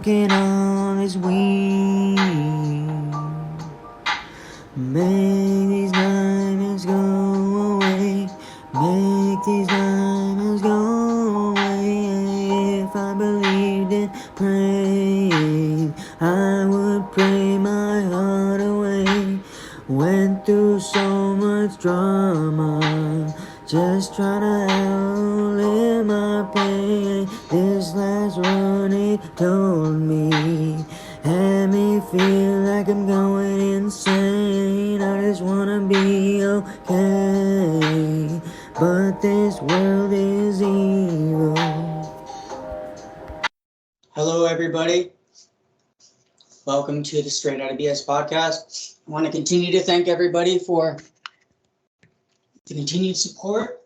smoking all this weed. Make these nightmares go away. Make these nightmares go away. If I believed in praying, I would pray my heart away. Went through so much drama, just trying to outlive my pain. This last one it told me, had me feel like I'm going insane. I just wanna be okay, but this world is evil. Hello, everybody. Welcome to the Straight Outta BS podcast. I want to continue to thank everybody for the continued support.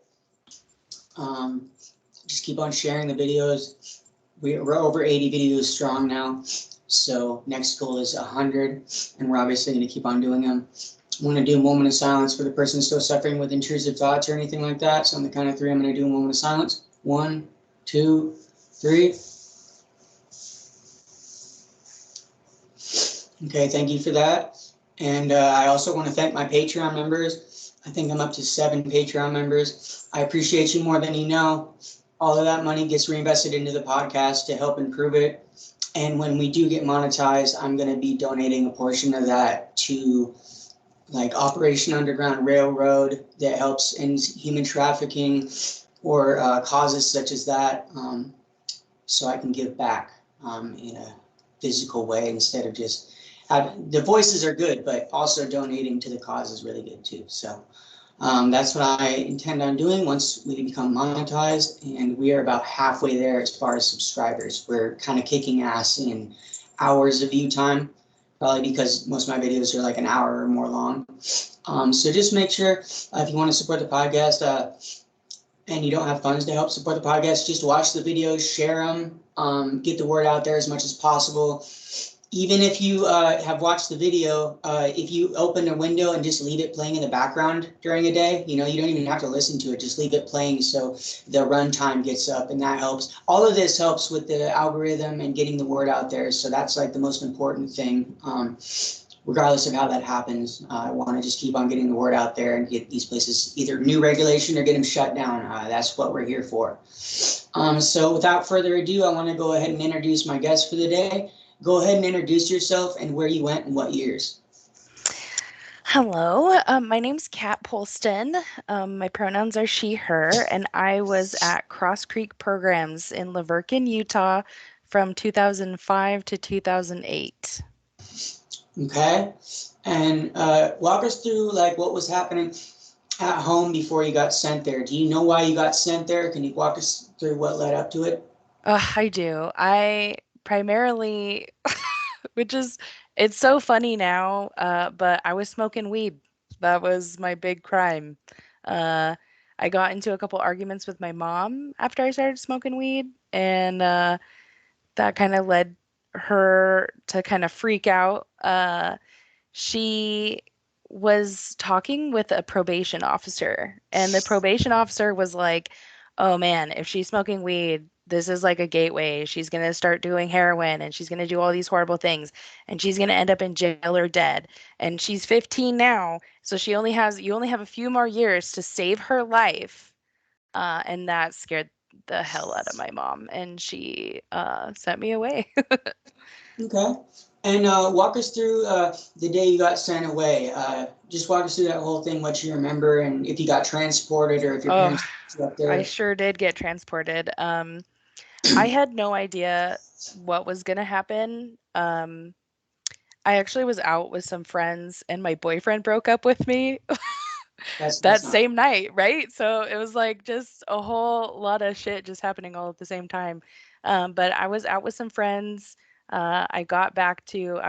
Just keep on sharing the videos. We're over 80 videos strong now. So next goal is 100, and we're obviously going to keep on doing them. I want to do a moment of silence for the person still suffering with intrusive thoughts or anything like that. So on the count of 3, I'm going to do a moment of silence. 1, 2, 3. Okay, thank you for that. And I also want to thank my Patreon members. I think I'm up to 7 Patreon members. I appreciate you more than you know. All of that money gets reinvested into the podcast to help improve it. And when we do get monetized, I'm going to be donating a portion of that to like Operation Underground Railroad that helps end human trafficking or causes such as that, so I can give back in a physical way instead of just the voices are good, but also donating to the cause is really good too. So that's what I intend on doing once we become monetized, and we are about halfway there as far as subscribers. We're kind of kicking ass in hours of view time, probably because most of my videos are like an hour or more long. So just make sure if you want to support the podcast and you don't have funds to help support the podcast, just watch the videos, share them, get the word out there as much as possible. Even if you have watched the video, if you open a window and just leave it playing in the background during a day, you don't even have to listen to it. Just leave it playing so the runtime gets up, and that helps. All of this helps with the algorithm and getting the word out there. So that's like the most important thing. Regardless of how that happens, I want to just keep on getting the word out there and get these places either new regulation or get them shut down. That's what we're here for. So without further ado, I want to go ahead and introduce my guest for the day. Go ahead and introduce yourself and where you went and what years. Hello, my name's Kat Polston. My pronouns are she, her, and I was at Cross Creek Programs in Laverkin, Utah from 2005 to 2008. Okay. And walk us through like what was happening at home before you got sent there. Do you know why you got sent there? Can you walk us through what led up to it? I do. I primarily, it's so funny now, but I was smoking weed. That was my big crime. Uh, I got into a couple arguments with my mom after I started smoking weed, and that kind of led her to kind of freak out. She was talking with a probation officer, and the probation officer was like, "Oh man, if she's smoking weed, this is like a gateway. She's going to start doing heroin and she's going to do all these horrible things and she's going to end up in jail or dead. And she's 15 now, so you only have a few more years to save her life." And that scared the hell out of my mom, and she sent me away. Okay. And walk us through the day you got sent away. Just walk us through that whole thing, what you remember, and if you got transported or if your parents Oh, up there. I sure did get transported. I had no idea what was gonna happen. I actually was out with some friends and my boyfriend broke up with me That's that not. same night, right? So it was like just a whole lot of shit just happening all at the same time. But I was out with some friends. I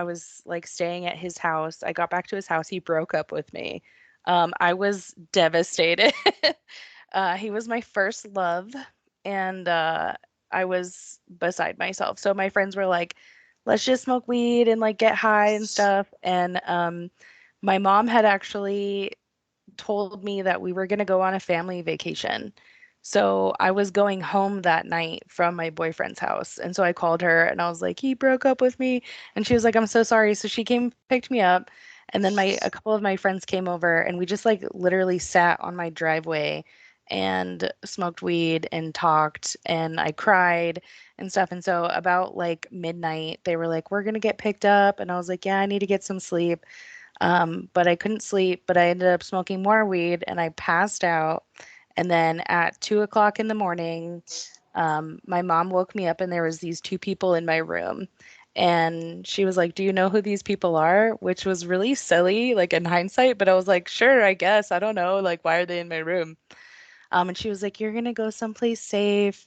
was like staying at his house. I got back to his house. He broke up with me. I was devastated. He was my first love, and I was beside myself. So my friends were like, let's just smoke weed and like get high and stuff. And my mom had actually told me that we were going to go on a family vacation. So I was going home that night from my boyfriend's house. And so I called her and I was like, he broke up with me. And she was like, I'm so sorry. So she came, picked me up. And then a couple of my friends came over and we just like literally sat on my driveway and smoked weed and talked and I cried and stuff. And so about like midnight, they were like, we're gonna get picked up. And I was like, yeah, I need to get some sleep. But I couldn't sleep, but I ended up smoking more weed and I passed out. And then at 2 o'clock in the morning, my mom woke me up and there was these two people in my room. And she was like, "Do you know who these people are?" Which was really silly, like in hindsight, but I was like, "Sure, I guess. I don't know. Like, why are they in my room?" And she was like, "You're gonna go someplace safe."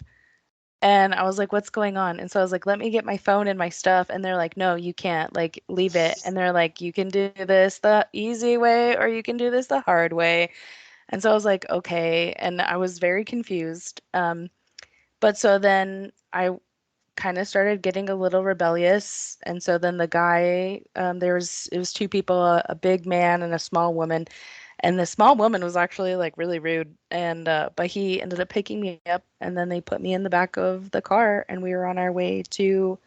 And I was like, "What's going on?" And so I was like, "Let me get my phone and my stuff." And they're like, "No, you can't. Like, leave it." And they're like, "You can do this the easy way or you can do this the hard way." And so I was like, "Okay." And I was very confused. But so then I kind of started getting a little rebellious. And so then the guy, it was two people, a big man and a small woman. And the small woman was actually like really rude. And but he ended up picking me up and then they put me in the back of the car and we were on our way to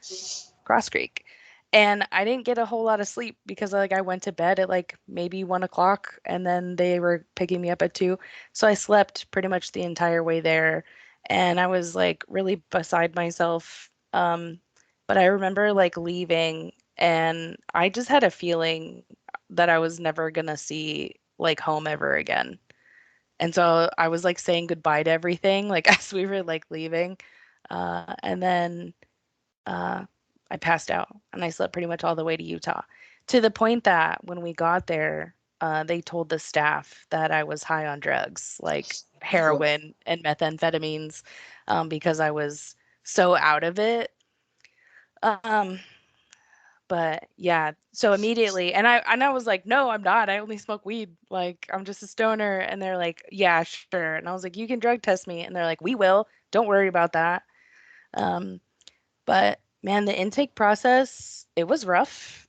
Cross Creek. And I didn't get a whole lot of sleep because like I went to bed at like maybe 1 o'clock and then they were picking me up at 2. So I slept pretty much the entire way there. And I was like really beside myself. But I remember like leaving and I just had a feeling that I was never gonna see like home ever again. And so I was like saying goodbye to everything, like as we were like leaving. And then uh, I passed out and I slept pretty much all the way to Utah. To the point that when we got there, they told the staff that I was high on drugs, like Well, heroin and methamphetamines, because I was so out of it. Um, but yeah, so immediately, and I was like, no, I'm not. I only smoke weed. Like I'm just a stoner. And they're like, yeah, sure. And I was like, you can drug test me. And they're like, we will. Don't worry about that. Um, but man, the intake process, it was rough.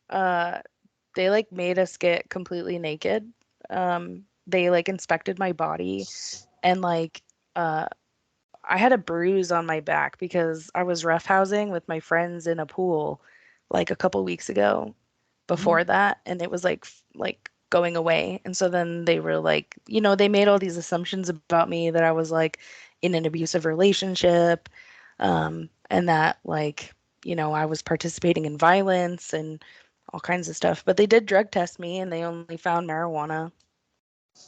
They like made us get completely naked. They like inspected my body and like uh I had a bruise on my back because I was roughhousing with my friends in a pool like a couple weeks ago before that and it was like going away. And so then they were like, they made all these assumptions about me that I was like in an abusive relationship, and that like, I was participating in violence and all kinds of stuff. But they did drug test me and they only found marijuana.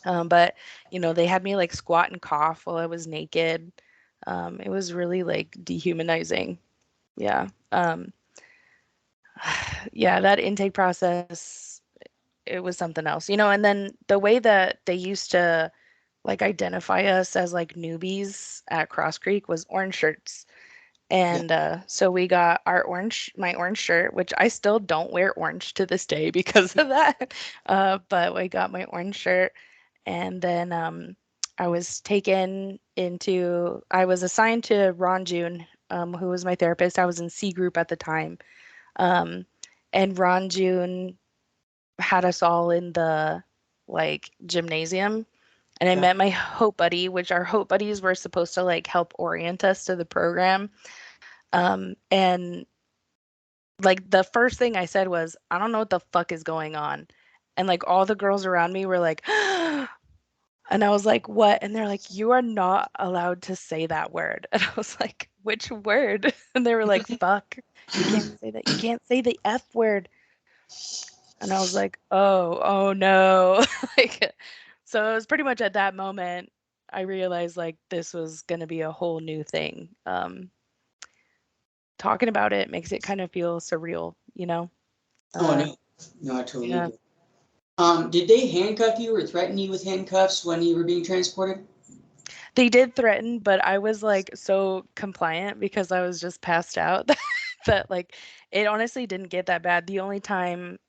But they had me like squat and cough while I was naked. It was really like dehumanizing. Yeah. Yeah, that intake process, it was something else, and then the way that they used to like identify us as like newbies at Cross Creek was orange shirts. yeah. And so we got my orange shirt, which I still don't wear orange to this day because of that. But we got my orange shirt. And then I was assigned to Ron June, who was my therapist. I was in C group at the time. Um, and Ron June had us all in the like gymnasium. And I Yeah. met my Hope Buddy, which our Hope Buddies were supposed to like help orient us to the program. And like the first thing I said was, I don't know what the fuck is going on. And like all the girls around me were like, and I was like, what? And they're like, you are not allowed to say that word. And I was like, which word? And they were like, fuck. You can't say that. You can't say the F word. And I was like, oh no. Like, so it was pretty much at that moment I realized like this was gonna be a whole new thing. Talking about it makes it kind of feel surreal. Oh Uh, no, no, I totally yeah. do. Did they handcuff you or threaten you with handcuffs when you were being transported? They did threaten, but I was like so compliant because I was just passed out that like it honestly didn't get that bad. The only time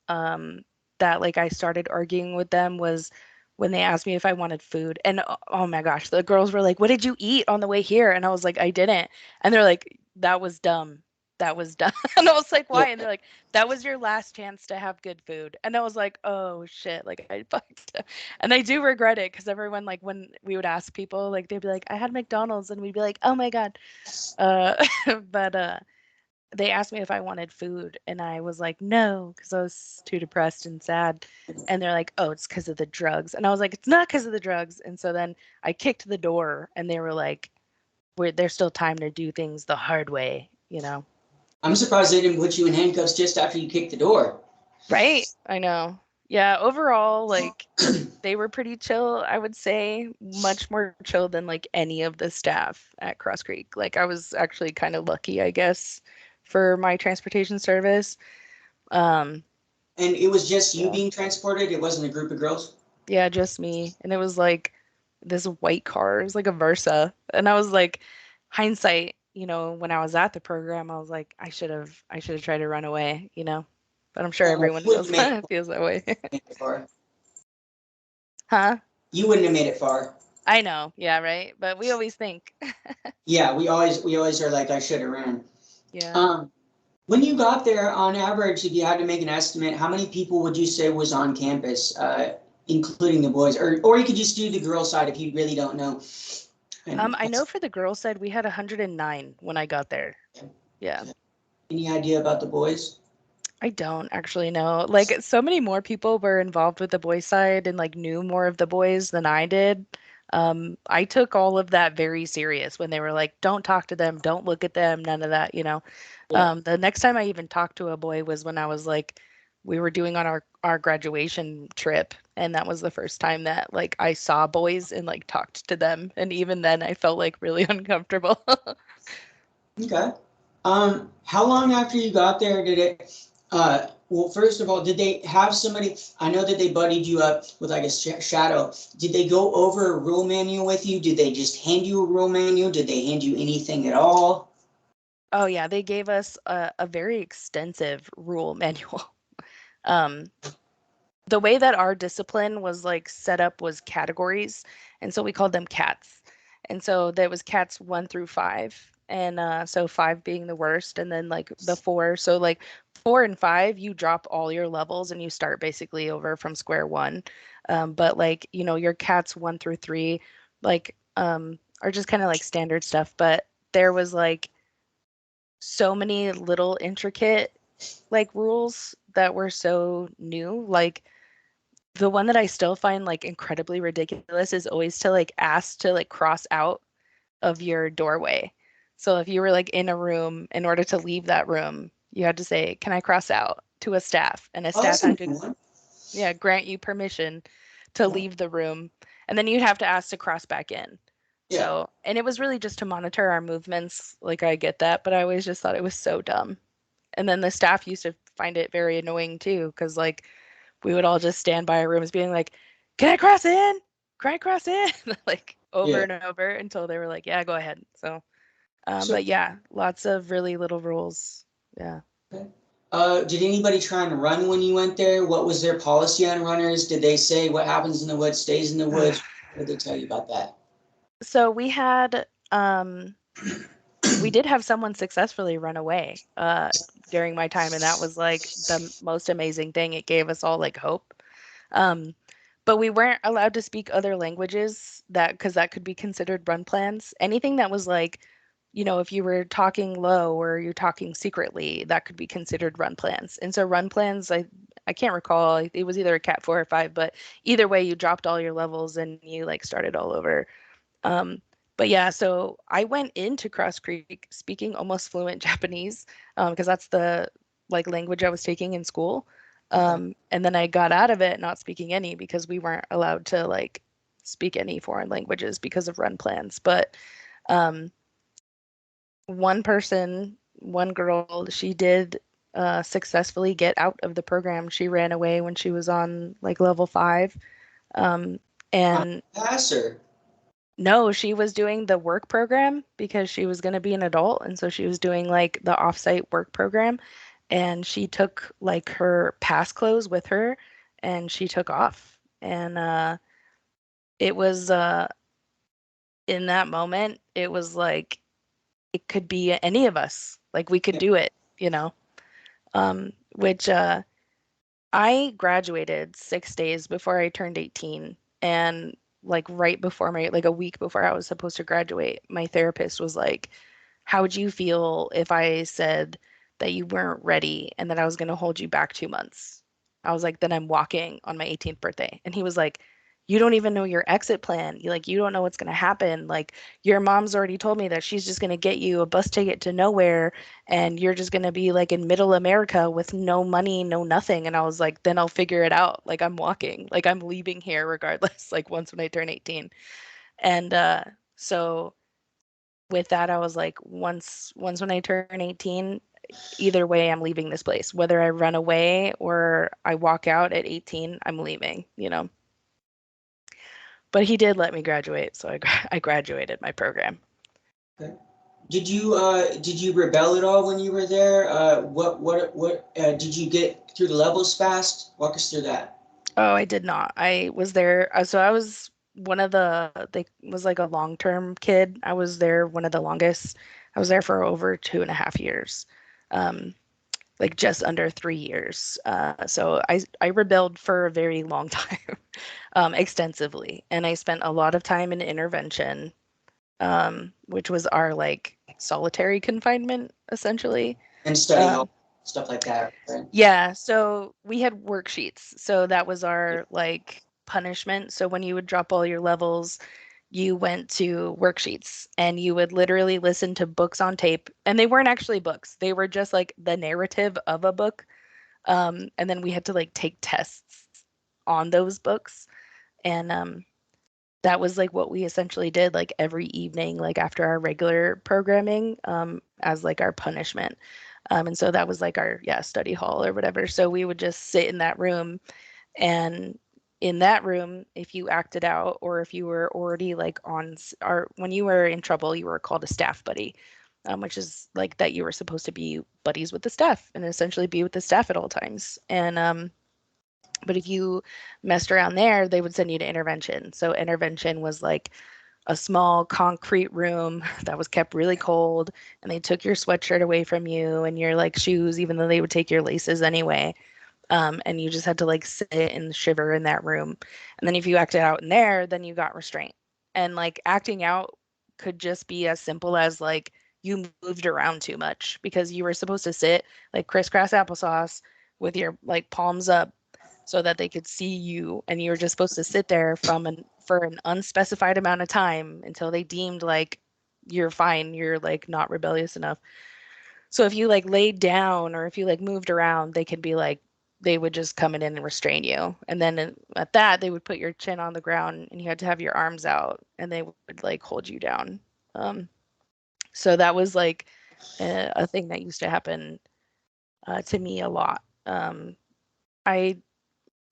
that like I started arguing with them was when they asked me if I wanted food. And oh my gosh, the girls were like, "What did you eat on the way here?" And I was like, "I didn't." And they're like, "That was dumb. that was done. And I was like, why? And they're like, that was your last chance to have good food. And I was like, oh shit, like I fucked up. And I do regret it because everyone, like, when we would ask people, like, they'd be like, I had McDonald's, and we'd be like, oh my God. Uh, but they asked me if I wanted food, and I was like, no, because I was too depressed and sad. And they're like, oh, it's because of the drugs. And I was like, it's not because of the drugs. And so then I kicked the door, and they were like, there's still time to do things the hard way, you know? I'm surprised they didn't put you in handcuffs just after you kicked the door. Right? I know. Yeah, overall, like, they were pretty chill, I would say, much more chill than like any of the staff at Cross Creek. Like, I was actually kind of lucky, I guess, for my transportation service. Um, And it was just you yeah. being transported? It wasn't a group of girls? Yeah, just me. And it was like this white car. It was like a Versa. And I was like, hindsight, when I was at the program, I was like, I should have tried to run away, you know? But I'm sure Oh, everyone you wouldn't feels have made feels that way. it far. Huh? You wouldn't have made it far. I know. Yeah, right. But we always think. Yeah, we always are like, I should have ran. Yeah. Um, when you got there, on average, if you had to make an estimate, how many people would you say was on campus, including the boys? Or you could just do the girl side if you really don't know. And I know for the girls' side, we had 109 when I got there. Yeah. any idea about the boys? I don't actually know. Like, so many more people were involved with the boys' side and like knew more of the boys than I did. I took all of that very serious when they were like, don't talk to them, don't look at them, none of that, you know. Yeah. The next time I even talked to a boy was when I was like, we were doing on our graduation trip, and that was the first time that like I saw boys and like talked to them, and even then I felt like really uncomfortable. Okay. How long after you got there did it? Well, first of all, did they have somebody? I know that they buddied you up with like a shadow. Did they go over a rule manual with you? Did they just hand you a rule manual? Did they hand you anything at all? Oh yeah, they gave us a very extensive rule manual. Um, the way that our discipline was like set up was categories, and so we called them cats. And so there was cats 1 through 5, and so 5 being the worst, and then like the 4. So like 4 and 5, you drop all your levels and you start basically over from square one. But like your cats 1 through 3, like are just kind of like standard stuff. But there was like so many little intricate like rules that were so new, like the one that I still find like incredibly ridiculous is always to like ask to like cross out of your doorway. So if you were like in a room, in order to leave that room, you had to say, "Can I cross out?" to a staff, and a Oh, staff that's a had new to, one. yeah, grant you permission to leave the room, and then you'd have to ask to cross back in. Yeah. So, and it was really just to monitor our movements. Like I get that, but I always just thought it was so dumb. And then the staff used to find it very annoying too, because like we would all just stand by our rooms being like, "Can I cross in? Can I cross in?" like over Yeah. and over until they were like, "Yeah, go ahead." So, So, but yeah, lots of really little rules. Yeah. okay. Did anybody try and run when you went there? What was their policy on runners? Did they say what happens in the woods stays in the woods? What did they tell you about that? So we did have someone successfully run away during my time, and that was like the most amazing thing. It gave us all like hope. Um, but we weren't allowed to speak other languages because that could be considered run plans. Anything that was like, if you were talking low or you're talking secretly, that could be considered run plans. And so run plans, I can't recall. It was either a cat 4 or 5, but either way, you dropped all your levels and you like started all over. Um, but yeah, so I went into Cross Creek speaking almost fluent Japanese because that's the like language I was taking in school. Okay. And then I got out of it not speaking any because we weren't allowed to like speak any foreign languages because of run plans. But um, one person, one girl, she did successfully get out of the program. She ran away when she was on like level 5. Um, On and a passer. No, she was doing the work program because she was going to be an adult. And so she was doing like the offsite work program. And she took like her pass clothes with her and she took off. And it was in that moment, it was like it could be any of us. Like we could do it, which I graduated 6 days before I turned 18. And like right before like a week before I was supposed to graduate, my therapist was like, how would you feel if I said that you weren't ready and that I was going to hold you back 2 months? I was like, then I'm walking on my 18th birthday. And he was like, you don't even know your exit plan. You don't know what's going to happen. Like your mom's already told me that she's just going to get you a bus ticket to nowhere and you're just going to be like in middle America with no money, no nothing. And I was like, then I'll figure it out. Like I'm walking, like I'm leaving here regardless, like once when I turn 18. And so with that, I was like, once when I turn 18, either way, I'm leaving this place. Whether I run away or I walk out at 18, I'm leaving. But he did let me graduate, so I graduated my program. Okay. Did you rebel at all when you were there? What did you get through the levels fast? Walk us through that. Oh, I did not. I was there. So I was one of they was like a long-term kid. I was there one of the longest. I was there for over 2.5 years. Um, like just under 3 years. So I rebelled for a very long time, extensively, and I spent a lot of time in intervention, which was our like solitary confinement essentially. And study Um, hall, stuff like that, right? yeah, so we had worksheets, so that was our like punishment. So when you would drop all your levels, you went to worksheets and you would literally listen to books on tape, and they weren't actually books. They were just like the narrative of a book. And then we had to like take tests on those books. And that was like what we essentially did like every evening, like after our regular programming, as like our punishment. And so that was like our, yeah, study hall or whatever. So we would just sit in that room, and in that room, if you acted out or if you were already like or when you were in trouble, you were called a staff buddy, which is like that you were supposed to be buddies with the staff and essentially be with the staff at all times. And but if you messed around there, they would send you to intervention. So intervention was like a small concrete room that was kept really cold, and they took your sweatshirt away from you and your like shoes, even though they would take your laces anyway. And you just had to like sit and shiver in that room. And then if you acted out in there, then you got restraint. And like acting out could just be as simple as like you moved around too much because you were supposed to sit like crisscross applesauce with your like palms up so that they could see you, and you were just supposed to sit there for an unspecified amount of time until they deemed like you're fine, you're like not rebellious enough. So if you like laid down or if you like moved around, they could be like, they would just come in and restrain you. And then at that, they would put your chin on the ground and you had to have your arms out and they would like hold you down. Um, so that was like a thing that used to happen to me a lot. I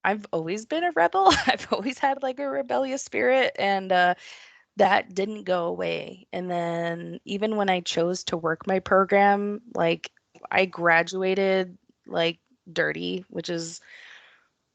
I've always been a rebel. I've always had like a rebellious spirit, and that didn't go away. And then even when I chose to work my program, like I graduated like dirty, which is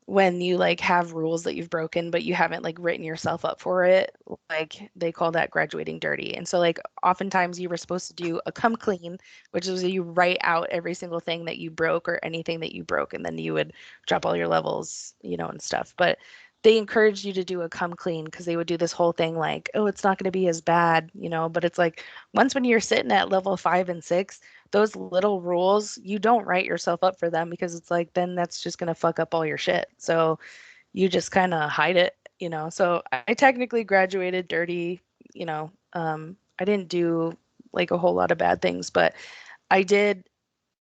when you like have rules that you've broken but you haven't like written yourself up for it. Like they call that graduating dirty. And so like oftentimes you were supposed to do a come clean, which is you write out every single thing that you broke or anything that you broke, and then you would drop all your levels, and stuff. But they encouraged you to do a come clean because they would do this whole thing like, oh, it's not going to be as bad, but it's like once when you're sitting at level 5 and 6, those little rules, you don't write yourself up for them because it's like then that's just going to fuck up all your shit. So you just kind of hide it. So I technically graduated dirty, I didn't do like a whole lot of bad things, but I did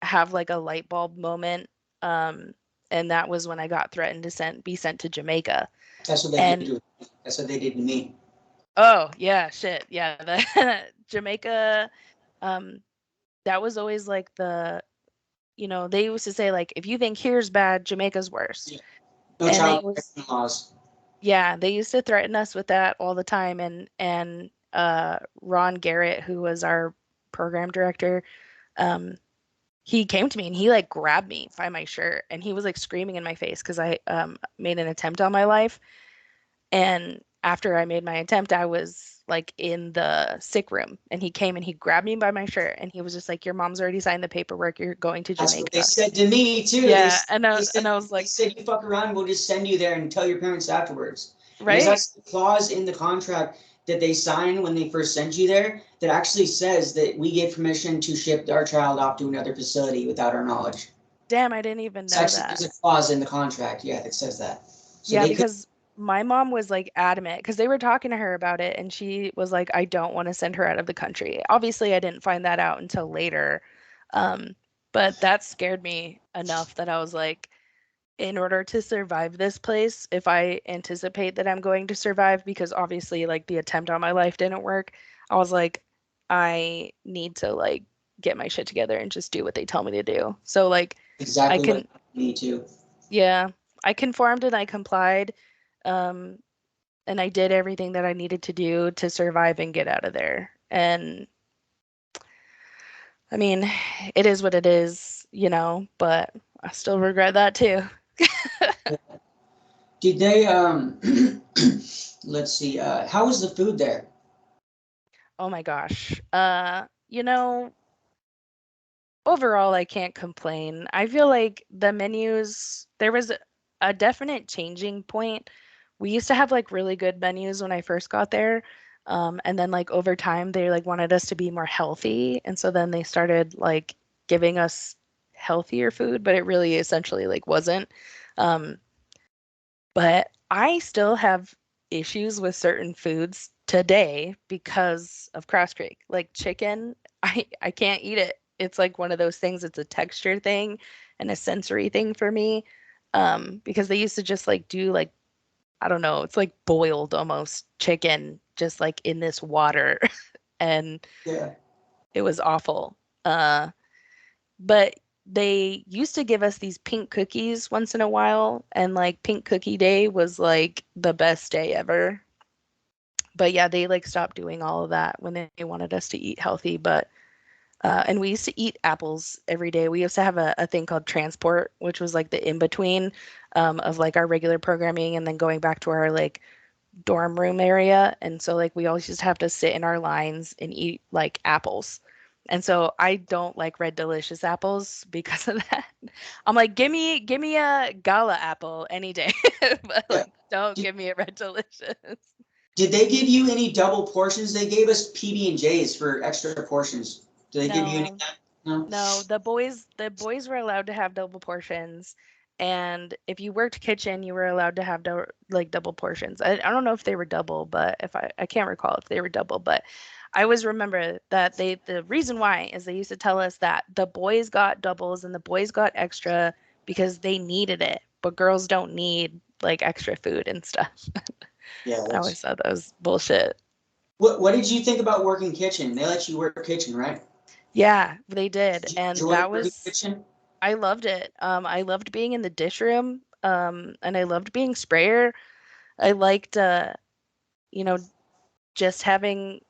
have like a light bulb moment. Um, and that was when I got threatened to be sent to Jamaica. That's what they did And to. That's what they did to me. oh yeah, shit. Yeah. The Jamaica, um, that was always like they used to say like if you think here's bad, Jamaica's worse. Yeah. No And child protection laws. yeah, they used to threaten us with that all the time. And Ron Garrett, who was our program director, um, he came to me and he like grabbed me by my shirt and he was like screaming in my face because I made an attempt on my life. And after I made my attempt, I was like in the sick room, and he came and he grabbed me by my shirt and he was just like, your mom's already signed the paperwork, you're going to That's what they Jamaica. said to me too. Yeah, and I was They like, said you fuck around, we'll just send you there and tell your parents afterwards. And there's right? actually a clause in the contract that they sign when they first send you there that actually says that we give permission to ship our child off to another facility without our knowledge. Damn, I didn't even It's know actually that. there's a clause in the contract, yeah, that says that. So Yeah, they could because my mom was like adamant because they were talking to her about it and she was like, I don't want to send her out of the country. Obviously, I didn't find that out until later. Um, but that scared me enough that I was like, in order to survive this place, if I anticipate that I'm going to survive, because obviously, like, the attempt on my life didn't work, I was like, I need to, like, get my shit together and just do what they tell me to do. So, like, I exactly what can, happened to me too. yeah, I conformed and I complied. Um, and I did everything that I needed to do to survive and get out of there. And I mean, it is what it is, you know, but I still regret that too. Did they let's see, how was the food there? Oh my gosh. You know, overall, I can't complain. I feel like the menus, there was a definite changing point. We used to have like really good menus when I first got there. And then like over time they like wanted us to be more healthy. And so then they started like giving us healthier food, but it really essentially like wasn't. Um, but I still have issues with certain foods today because of Cross Creek. Like chicken, I can't eat it. It's like one of those things, it's a texture thing and a sensory thing for me. Because they used to just like do like, I don't know, it's like boiled almost chicken just like in this water and Yeah. it was awful. Uh but they used to give us these pink cookies once in a while, and like pink cookie day was like the best day ever. But yeah, they like stopped doing all of that when they wanted us to eat healthy. But and we used to eat apples every day. We used to have a thing called transport, which was like the in between of like our regular programming and then going back to our like dorm room area. And so like we always just have to sit in our lines and eat like apples. And so I don't like Red Delicious apples because of that. I'm like, give me a Gala apple any day, but Yeah. like don't Did, give me a Red Delicious. did they give you any double portions? They gave us PB and J's for extra portions. Did they give you any of No, that? No. no, the boys were allowed to have double portions. And if you worked kitchen, you were allowed to have like double portions. I don't know if they were double, but if I can't recall if they were double, but I always remember that the reason why is they used to tell us that the boys got doubles and the boys got extra because they needed it, but girls don't need like extra food and stuff. Yeah, I that's always thought that was bullshit. what did you think about working kitchen? They let you work kitchen, right? Yeah, they did. Did you And enjoy that working was kitchen? I loved it. I loved being in the dish room, and I loved being sprayer. I liked, you know, just having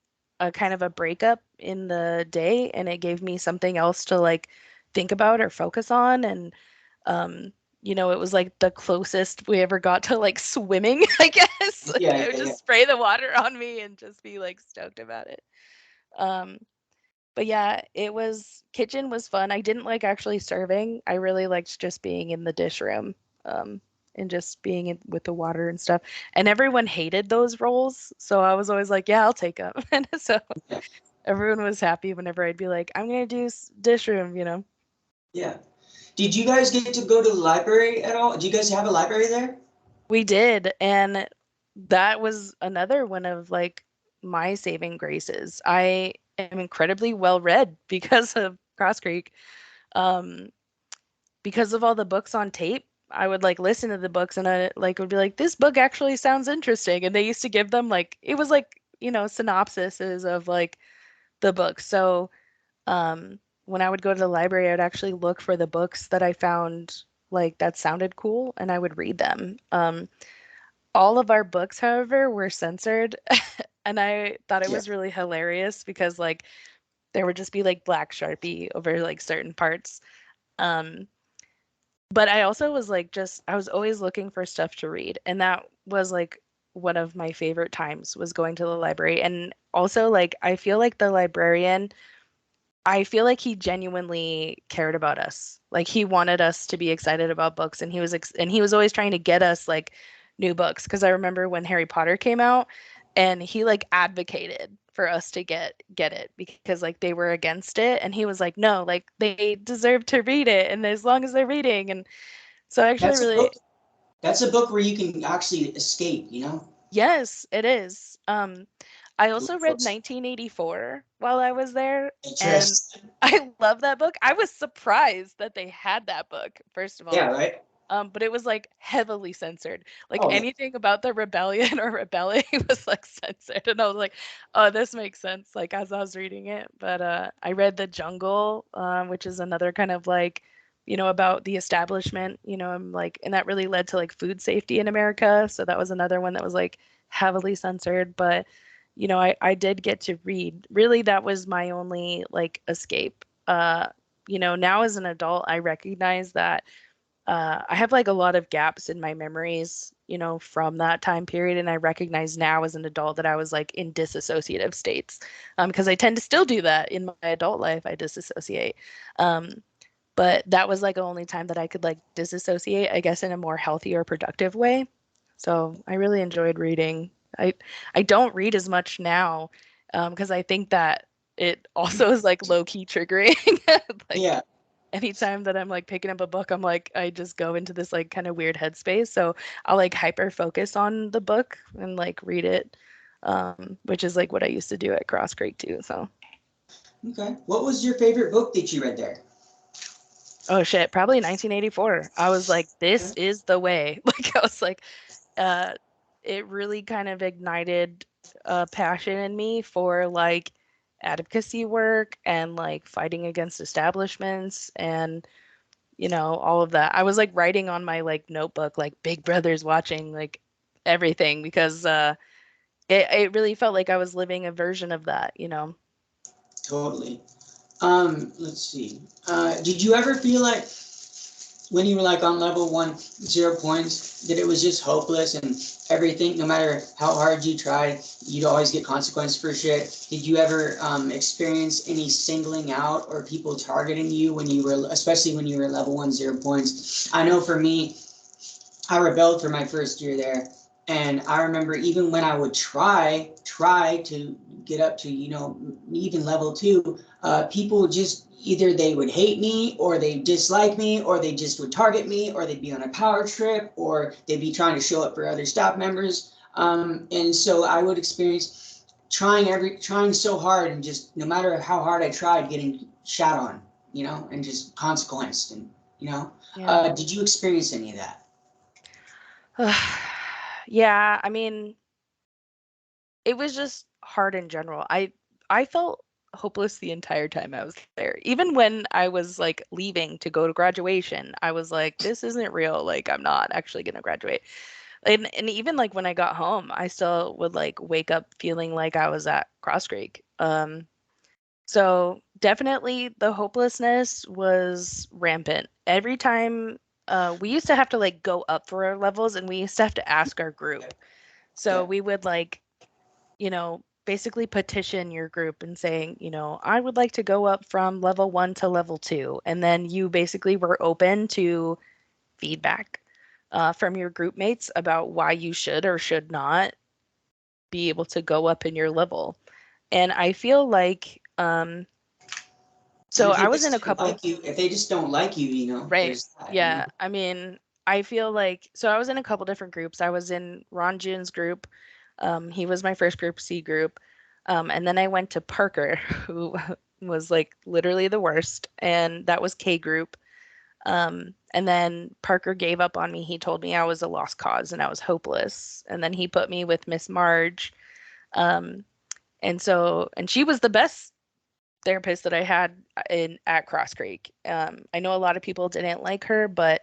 a kind of a breakup in the day, and it gave me something else to like think about or focus on. And, it was like the closest we ever got to like swimming, I guess. Like Yeah, I would yeah, yeah. just spray the water on me and just be like stoked about it. Um, but yeah, kitchen was fun. I didn't like actually serving. I really liked just being in the dish room, um, and just being in with the water and stuff. And everyone hated those roles, so I was always like, "Yeah, I'll take them." And so Yeah. everyone was happy whenever I'd be like, "I'm gonna do dish room." Yeah. Did you guys get to go to the library at all? Do you guys have a library there? We did, and that was another one of like my saving graces. I am incredibly well read because of Cross Creek. Um, because of all the books on tape, I would like listen to the books and I like would be like, this book actually sounds interesting. And they used to give them like it was like, synopsises of like the book. So when I would go to the library, I would actually look for the books that I found like that sounded cool and I would read them. All of our books, however, were censored. And I thought it Yeah. was really hilarious because like there would just be like black Sharpie over like certain parts. Um, But I also was like I was always looking for stuff to read, and that was like one of my favorite times was going to the library. And also, like, I feel like the librarian, I feel like he genuinely cared about us. Like he wanted us to be excited about books, and he was always trying to get us like new books. Because I remember when Harry Potter came out, and he like advocated for us to get it because like they were against it, and he was like, no, like they deserve to read it, and as long as they're reading, and so I actually That's a really book. That's a book where you can actually escape. You know. yes, it is. I also read 1984 while I was there, and Interesting. I love that book. I was surprised that they had that book, first of Yeah. all. Right. But it was like heavily censored. Like Oh yeah. anything about the rebellion or rebelling was like censored. And I was like, oh, this makes sense, like as I was reading it. But I read The Jungle, which is another kind of like, about the establishment, and like, and that really led to like food safety in America. So that was another one that was like heavily censored. But, I did get to read. Really, that was my only like escape. Now as an adult, I recognize that I have like a lot of gaps in my memories, from that time period. And I recognize now as an adult that I was like in disassociative states, because I tend to still do that in my adult life. I disassociate. Um, but that was like the only time that I could like disassociate, I guess, in a more healthy or productive way. So I really enjoyed reading. I I don't read as much now, because I think that it also is like low key triggering. Like Yeah. anytime that I'm like picking up a book, I'm like, I just go into this like kind of weird headspace. So I'll like hyper focus on the book and like read it, which is like what I used to do at Cross Creek too. So, Okay. What was your favorite book that you read there? oh shit, probably 1984. I was like, this Okay. is the way. Like, I was like, uh, it really kind of ignited a passion in me for like advocacy work and like fighting against establishments and all of that. I was like writing on my like notebook, like Big Brother's watching, like everything because it really felt like I was living a version of that. Totally. Let's see. Did you ever feel like when you were like on level one, 0 points, that it was just hopeless and everything, no matter how hard you tried, you'd always get consequence for shit? Did you ever experience any singling out or people targeting you when you were, especially when you were level one, 0 points? I know for me, I rebelled for my first year there. And I remember even when I would try to get up to, even level two, people just either they would hate me or they dislike me or they just would target me or they'd be on a power trip or they'd be trying to show up for other staff members. And so I would experience trying so hard and just no matter how hard I tried, getting shat on, and just consequenced and Yeah. did you experience any of that? Yeah, I mean, it was just hard in general. I felt hopeless the entire time I was there. Even when I was like leaving to go to graduation, I was like, this isn't real. Like I'm not actually gonna graduate. And even like when I got home, I still would like wake up feeling like I was at Cross Creek. So definitely the hopelessness was rampant. Every time we used to have to like go up for our levels and we used to have to ask our group. So Yeah. we would like, basically petition your group and saying, I would like to go up from level 1 to level 2. And then you basically were open to feedback from your group mates about why you should or should not be able to go up in your level. And I feel like And so I was in a couple. if they just don't like you, Right. there's that. Yeah. I mean, I feel like so I was in a couple different groups. I was in Ron June's group. He was my first group C group. And then I went to Parker, who was like literally the worst, and that was K group. And then Parker gave up on me. He told me I was a lost cause and I was hopeless. And then he put me with Miss Marge. Um, and she was the best therapist that I had in at Cross Creek. I know a lot of people didn't like her, but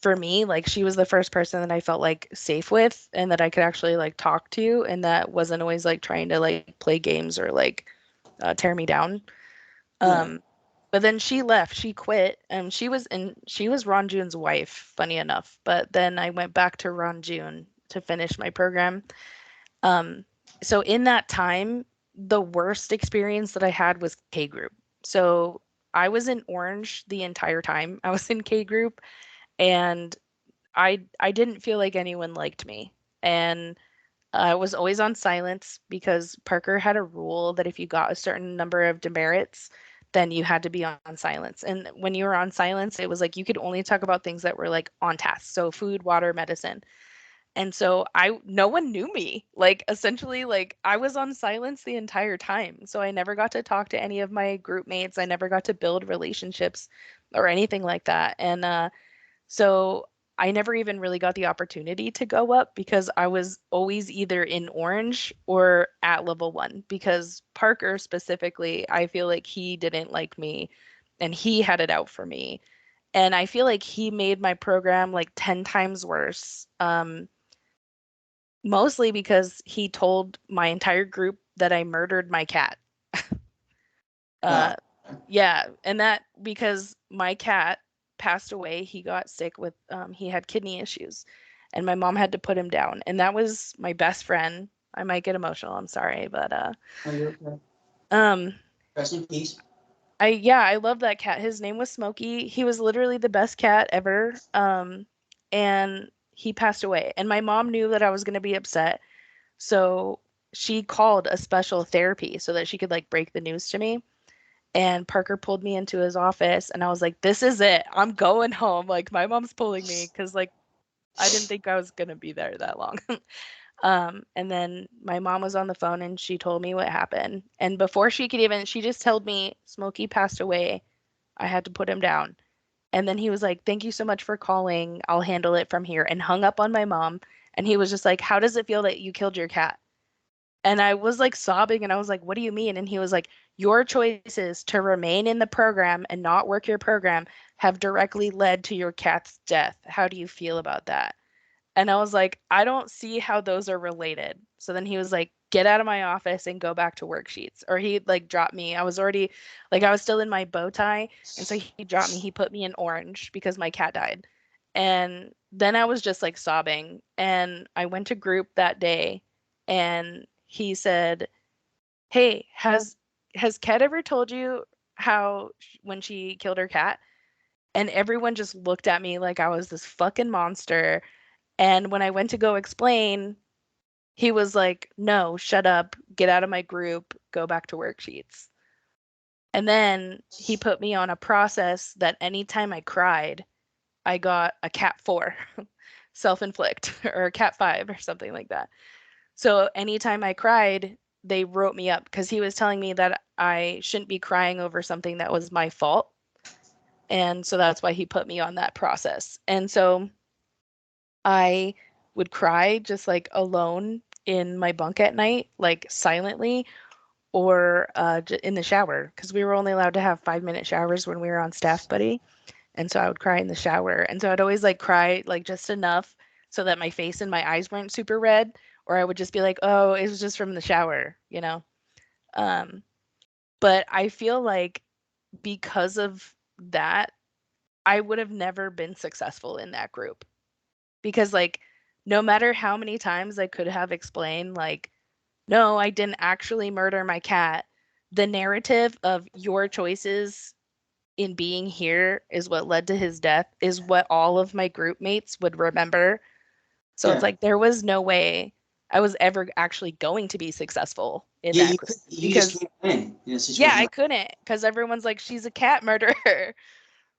for me, like she was the first person that I felt like safe with and that I could actually like talk to and that wasn't always like trying to like play games or like tear me down. Yeah. Um, but then she left, she quit, and she was Ron June's wife, funny enough. But then I went back to Ron June to finish my program. Um, so in that time, the worst experience that I had was K group. So I was in orange the entire time. I was in K group, and I didn't feel like anyone liked me. And I was always on silence because Parker had a rule that if you got a certain number of demerits, then you had to be on silence. And when you were on silence, it was like you could only talk about things that were like on task. So food, water, medicine. And so no one knew me. Like essentially like I was on silence the entire time. So I never got to talk to any of my group mates. I never got to build relationships or anything like that. And so I never even really got the opportunity to go up because I was always either in orange or at level 1 because Parker specifically, I feel like he didn't like me and he had it out for me. And I feel like he made my program like 10 times worse. Mostly because he told my entire group that I murdered my cat. Wow. Uh, yeah, and that because my cat passed away, he got sick with he had kidney issues, and my mom had to put him down. And that was my best friend. I might get emotional, I'm sorry, but Are you okay? um Rest in peace. I love that cat. His name was Smokey. He was literally the best cat ever. And he passed away. And my mom knew that I was going to be upset. So she called a special therapy so that she could like break the news to me. And Parker pulled me into his office and I was like, this is it. I'm going home. Like my mom's pulling me because like I didn't think I was gonna be there that long. And then my mom was on the phone and she told me what happened. And before she could even, she just told me Smokey passed away. I had to put him down. And then he was like, thank you so much for calling. I'll handle it from here. And hung up on my mom. And he was just like, how does it feel that you killed your cat? And I was like sobbing and I was like, what do you mean? And he was like, your choices to remain in the program and not work your program have directly led to your cat's death. How do you feel about that? And I was like, I don't see how those are related. So then he was like, get out of my office and go back to worksheets. Or he like dropped me. I was already like, I was still in my bow tie. And so he dropped me. He put me in orange because my cat died. And then I was just like sobbing. And I went to group that day and he said, hey, has Kat ever told you how when she killed her cat? And everyone just looked at me like I was this fucking monster. And when I went to go explain, he was like, no, shut up, get out of my group, go back to worksheets. And then he put me on a process that anytime I cried, I got a cat 4, self-inflict, or a cat 5, or something like that. So anytime I cried, they wrote me up because he was telling me that I shouldn't be crying over something that was my fault. And so that's why he put me on that process. And so I would cry just like alone in my bunk at night, like silently, or in the shower, because we were only allowed to have 5-minute showers when we were on staff buddy. And so I would cry in the shower. And so I'd always like cry like just enough so that my face and my eyes weren't super red, or I would just be like, oh, it was just from the shower, you know? Um, but I feel like because of that, I would have never been successful in that group because like no matter how many times I could have explained like no, I didn't actually murder my cat, the narrative of your choices in being here is what led to his death is what all of my group mates would remember. So it's Yeah. like there was no way I was ever actually going to be successful in Yeah, that group you just because can't win in a yeah, situation I like couldn't because everyone's like she's a cat murderer.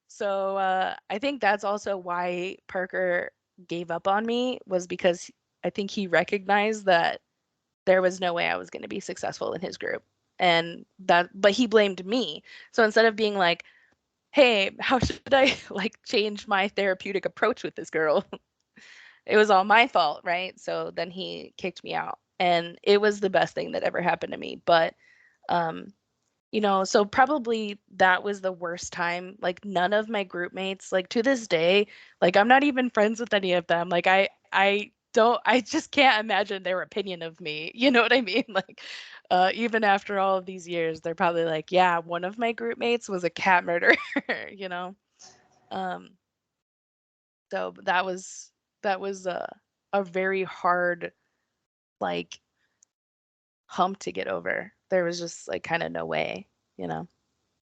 So I think that's also why Parker gave up on me was because I think he recognized that there was no way I was going to be successful in his group. And that, but he blamed me. So instead of being like, hey, how should I like change my therapeutic approach with this girl? It was all my fault, right? So then he kicked me out. And it was the best thing that ever happened to me. But um, so probably that was the worst time. Like none of my group mates, like to this day, like I'm not even friends with any of them. Like I just can't imagine their opinion of me. You know what I mean? Like even after all of these years, they're probably like, yeah, one of my group mates was a cat murderer, you know? Um, so that was a very hard, like, hump to get over. There was just like kind of no way, you know.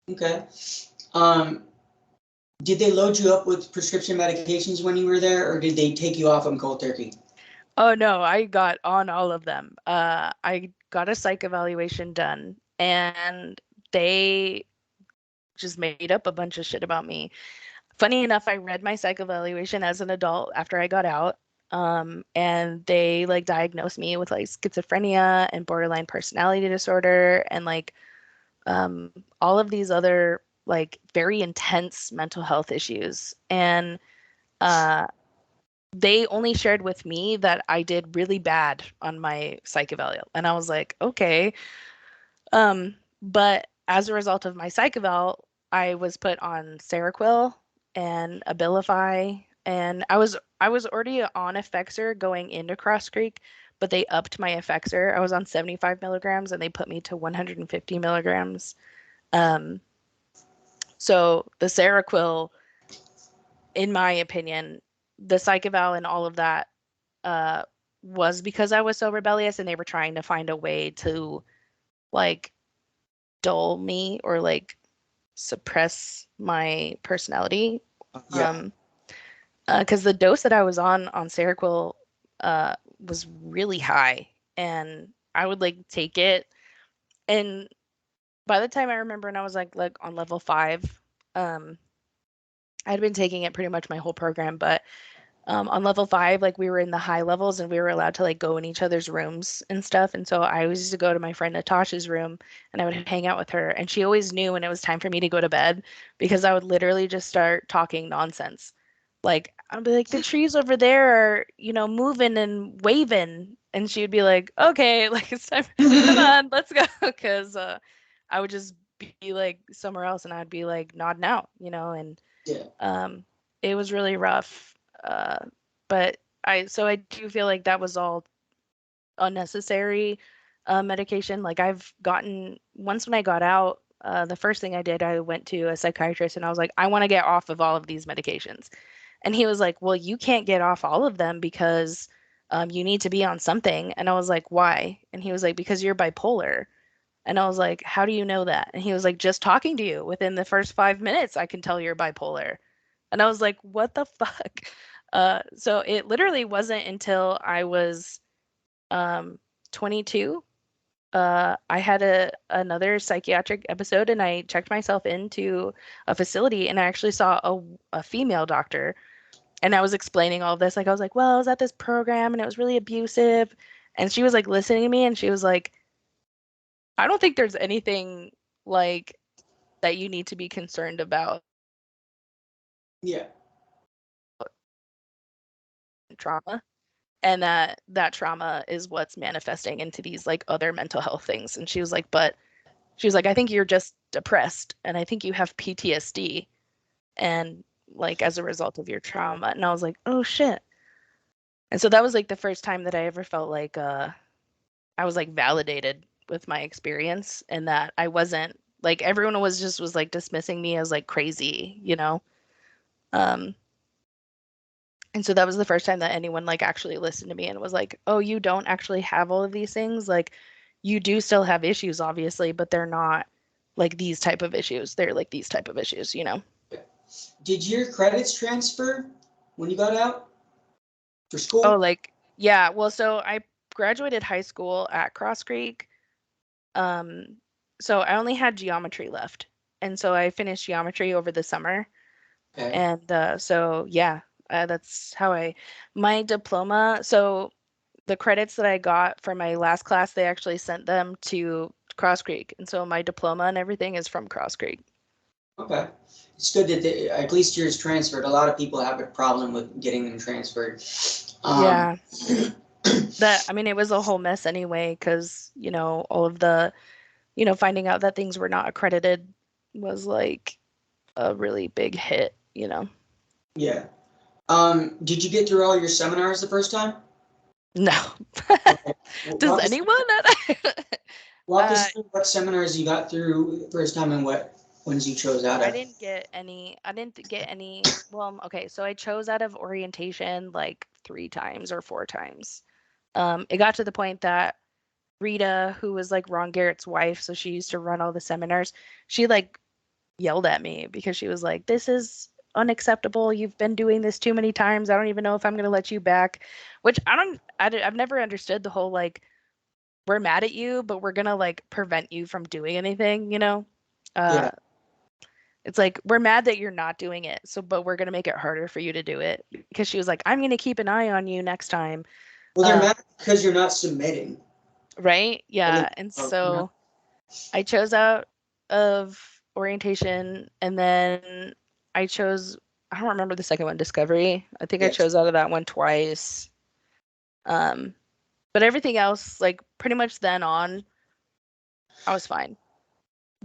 Okay. Did they load you up with prescription medications when you were there, or did they take you off them cold turkey? Oh no, I got on all of them. I got a psych evaluation done, and they just made up a bunch of shit about me. Funny enough, I read my psych evaluation as an adult after I got out. And they like diagnosed me with like schizophrenia and borderline personality disorder and like all of these other like very intense mental health issues. And uh, they only shared with me that I did really bad on my psych eval. And I was like, okay. But as a result of my psych eval, I was put on Seroquel and Abilify, and I was already on Effexor going into Cross Creek, but they upped my Effexor. I was on 75 milligrams and they put me to 150 milligrams. Um, so the Seroquel, in my opinion, the psych eval and all of that uh, was because I was so rebellious and they were trying to find a way to like dull me or like suppress my personality. Yeah. Because the dose that I was on Seroquel was really high, and I would like take it, and by the time I remember, and I was like on level 5, um, I'd been taking it pretty much my whole program, but on level 5, like we were in the high levels and we were allowed to like go in each other's rooms and stuff. And so I always used to go to my friend Natasha's room and I would hang out with her. And she always knew when it was time for me to go to bed because I would literally just start talking nonsense. Like I'd be like, the trees over there are, moving and waving. And she would be like, okay, like it's time, come on, let's go. Because I would just be like somewhere else and I'd be like nodding out, and Yeah. um, it was really rough. Uh, but I do feel like that was all unnecessary medication. Like I've gotten once when I got out, the first thing I did, I went to a psychiatrist and I was like, I want to get off of all of these medications. And he was like, well, you can't get off all of them because you need to be on something. And I was like, why? And he was like, because you're bipolar. And I was like, how do you know that? And he was like, just talking to you within the first 5 minutes, I can tell you're bipolar. And I was like, what the fuck? So it literally wasn't until I was um, 22. I had another psychiatric episode and I checked myself into a facility and I actually saw a female doctor and I was explaining all of this. Like I was like, well, I was at this program and it was really abusive. And she was like listening to me and she was like, I don't think there's anything like that you need to be concerned about Yeah. trauma. And that trauma is what's manifesting into these like other mental health things. And she was like, I think you're just depressed and I think you have PTSD and like as a result of your trauma. And I was like, oh shit. And so that was like the first time that I ever felt like I was like validated with my experience and that I wasn't like everyone was like dismissing me as like crazy. Um and so that was the first time that anyone like actually listened to me and was like, "Oh, you don't actually have all of these things. Like you do still have issues obviously, but they're not like these type of issues. They're like these type of issues." Did your credits transfer when you got out for Oh, school? like yeah, well, so I graduated high school at Cross Creek. Um so I only had geometry left. And so I finished geometry over the summer. Okay. And so yeah, that's how my diploma. So the credits that I got for my last class, they actually sent them to Cross Creek. And so my diploma and everything is from Cross Creek. Okay. It's good that at least yours transferred. A lot of people have a problem with getting them transferred. Um, Yeah. I mean, it was a whole mess anyway, because, all of the, finding out that things were not accredited was like a really big hit. yeah. Did you get through all your seminars the first time? No. Okay. Does Walk us anyone? walk Uh, us through what seminars you got through the first time and what ones you chose out I of? didn't get any. Well, okay, so I chose out of orientation like 3 times or 4 times. It got to the point that Rita, who was like Ron Garrett's wife, so she used to run all the seminars, she like yelled at me because she was like, "This is unacceptable. You've been doing this too many times. I don't even know if I'm going to let you back." Which I've never understood the whole like we're mad at you, but we're going to like prevent you from doing anything, you know? Yeah. Uh it's like we're mad that you're not doing it. So but we're going to make it harder for you to do it because she was like, "I'm going to keep an eye on you next time." Well, they're Uh mad because you're not submitting. right? I think, Yeah. And you know, so I chose out of orientation and then I chose I don't remember the second one, Discovery. I think I yes. chose out of that one twice. Um, but everything else, like pretty much then on, I was fine.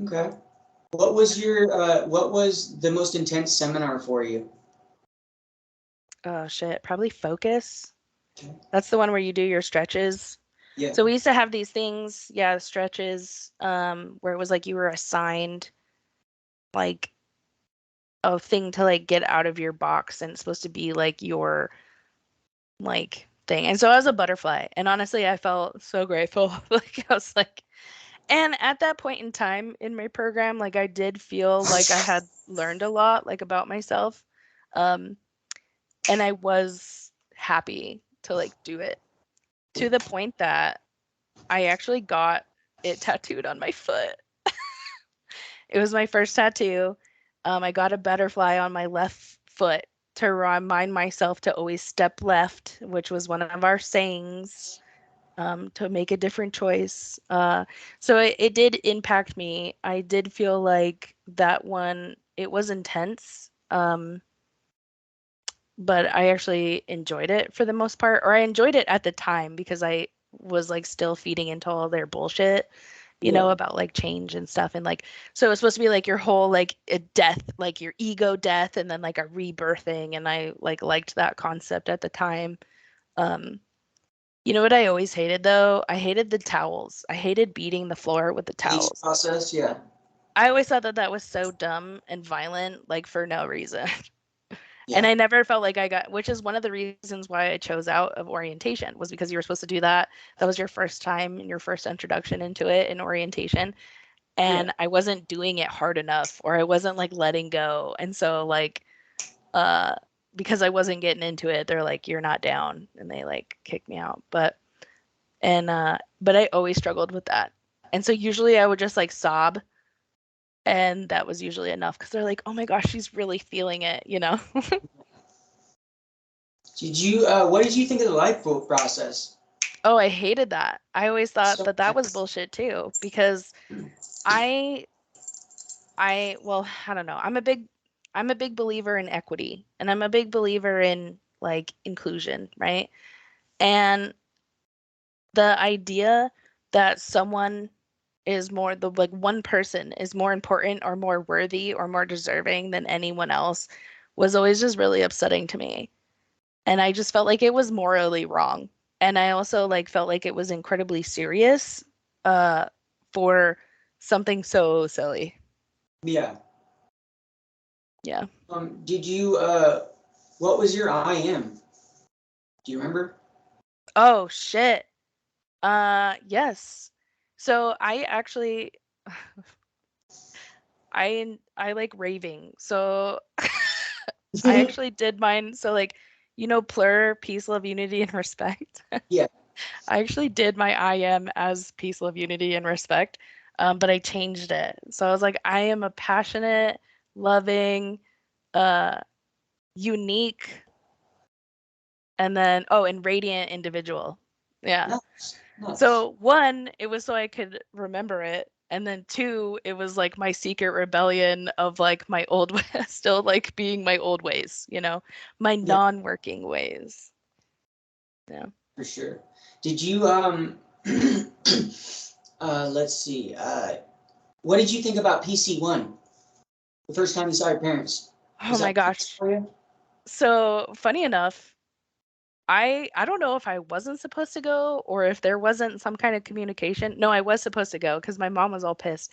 Okay. What was the most intense seminar for you? Oh shit, probably Focus. Okay. That's the one where you do your stretches. Yeah. So we used to have these things, yeah, stretches, where it was like you were assigned like a thing to like get out of your box and it's supposed to be like your like thing. And so I was a butterfly. And honestly, I felt so grateful. Like I was like, and at that point in time in my program, like I did feel like I had learned a lot like about myself. Um, and I was happy to like do it to the point that I actually got it tattooed on my foot. It was my first tattoo. I got a butterfly on my left foot to remind myself to always step left, which was one of our sayings, to make a different choice. So it did impact me. I did feel like that one, it was intense, but I actually enjoyed it for the most part, or I enjoyed it at the time because I was like still feeding into all their bullshit, you know, Yeah. about like change and stuff. And like, so it was supposed to be like your whole like a death, like your ego death, and then like a rebirthing. And I like liked that concept at the time. Um, you know what I always hated though? I hated the towels. I hated beating the floor with the Bleach towels. process. Yeah. I always thought that that was so dumb and violent, like for no reason. And Yeah. I never felt like I got, which is one of the reasons why I chose out of orientation, was because you were supposed to do that. That was your first time and your first introduction into it in orientation. Yeah. And I wasn't doing it hard enough, or I wasn't like letting go. And so like uh because I wasn't getting into it, they're like, "You're not down," and they like kicked me out. But I always struggled with that. And so usually I would just like sob, and that was usually enough because they're like, "Oh my gosh, she's really feeling it," you know? What did you think of the life vote process? Oh, I hated that. I always thought So that that was bullshit too because I well, I don't know. I'm a big believer in equity and I'm a big believer in like inclusion, right? And the idea that someone is more the like one person is more important or more worthy or more deserving than anyone else was always just really upsetting to me. And I just felt like it was morally wrong. And I also like felt like it was incredibly serious uh for something so silly. yeah. Yeah. Did you what was your IM? Do you remember? Oh shit. Yes. So I actually I like raving. So I actually did mine. So like, you know, plur, peace, love, unity, and respect. Yeah. I actually did my I am as peace, love, unity, and respect, but I changed it. So I was like, I am a passionate, loving, uh, unique, and then and radiant individual. Yeah. Nice. Nice. So one, it was so I could remember it, and then two, it was like my secret rebellion of like my old, still like being my old ways, you know, my Yeah, non-working ways. Yeah. for sure. Did you let's see. What did you think about PC1? The first time you saw your parents? Oh Was my that gosh. for you? So funny enough, I don't know if I wasn't supposed to go or if there wasn't some kind of communication. No, I was supposed to go because my mom was all pissed.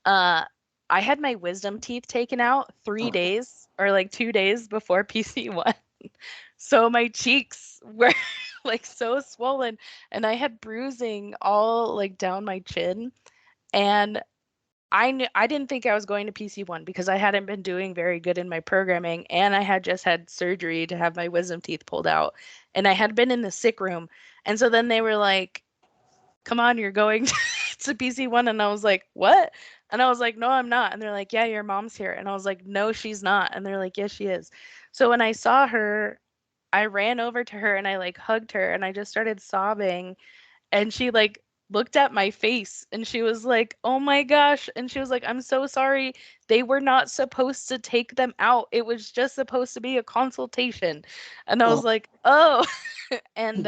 Uh, I had my wisdom teeth taken out 3 days or like 2 days before PC1. So my cheeks were like so swollen and I had bruising all like down my chin. And I didn't think I was going to PC1 because I hadn't been doing very good in my programming and I had just had surgery to have my wisdom teeth pulled out and I had been in the sick room. And so then they were like, "Come on, you're going to PC1." And I was like, "What?" And I was like, "No, I'm not." And they're like, "Yeah, your mom's here." And I was like, "No, she's not." And they're like, "Yes, she is." So when I saw her, I ran over to her and I like hugged her and I just started sobbing and she like looked at my face and she was like, "Oh my gosh." And she was like, "I'm so sorry. They were not supposed to take them out. It was just supposed to be a consultation." And I was Oh, like, "Oh." And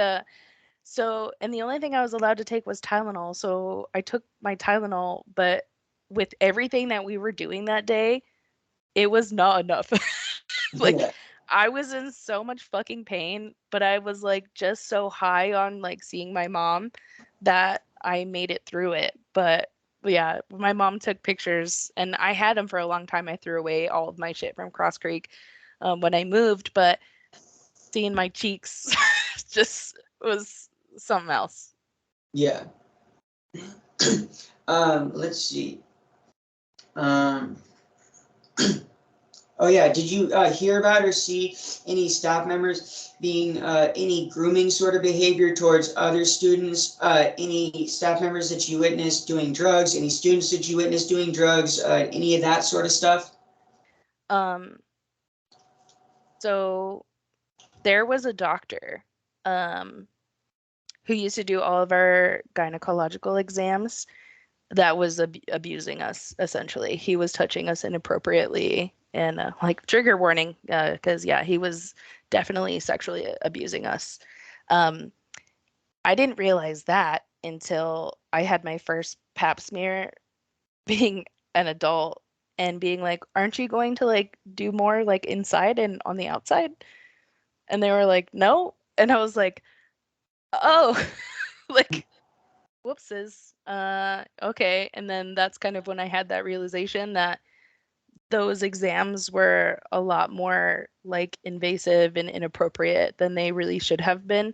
and the only thing I was allowed to take was Tylenol. So I took my Tylenol, but with everything that we were doing that day, it was not enough. Like yeah. I was in so much fucking pain, but I was like just so high on like seeing my mom that I made it through it. But yeah, my mom took pictures and I had them for a long time. I threw away all of my shit from Cross Creek when I moved, but seeing my cheeks just was something else. Yeah. Let's see. Um, oh yeah, did you hear about or see any staff members being any grooming sort of behavior towards other students? Any staff members that you witnessed doing drugs? Any students that you witnessed doing drugs? Any of that sort of stuff? Um, so there was a doctor um, who used to do all of our gynecological exams that was abusing us essentially. He was touching us inappropriately and like trigger warning because yeah, he was definitely sexually abusing us. Um, I didn't realize that until I had my first pap smear being an adult and being like, "Aren't you going to like do more like inside and on the outside?" And they were like, "No." And I was like, "Oh." Like whoopses. Okay. And then that's kind of when I had that realization that those exams were a lot more like invasive and inappropriate than they really should have been.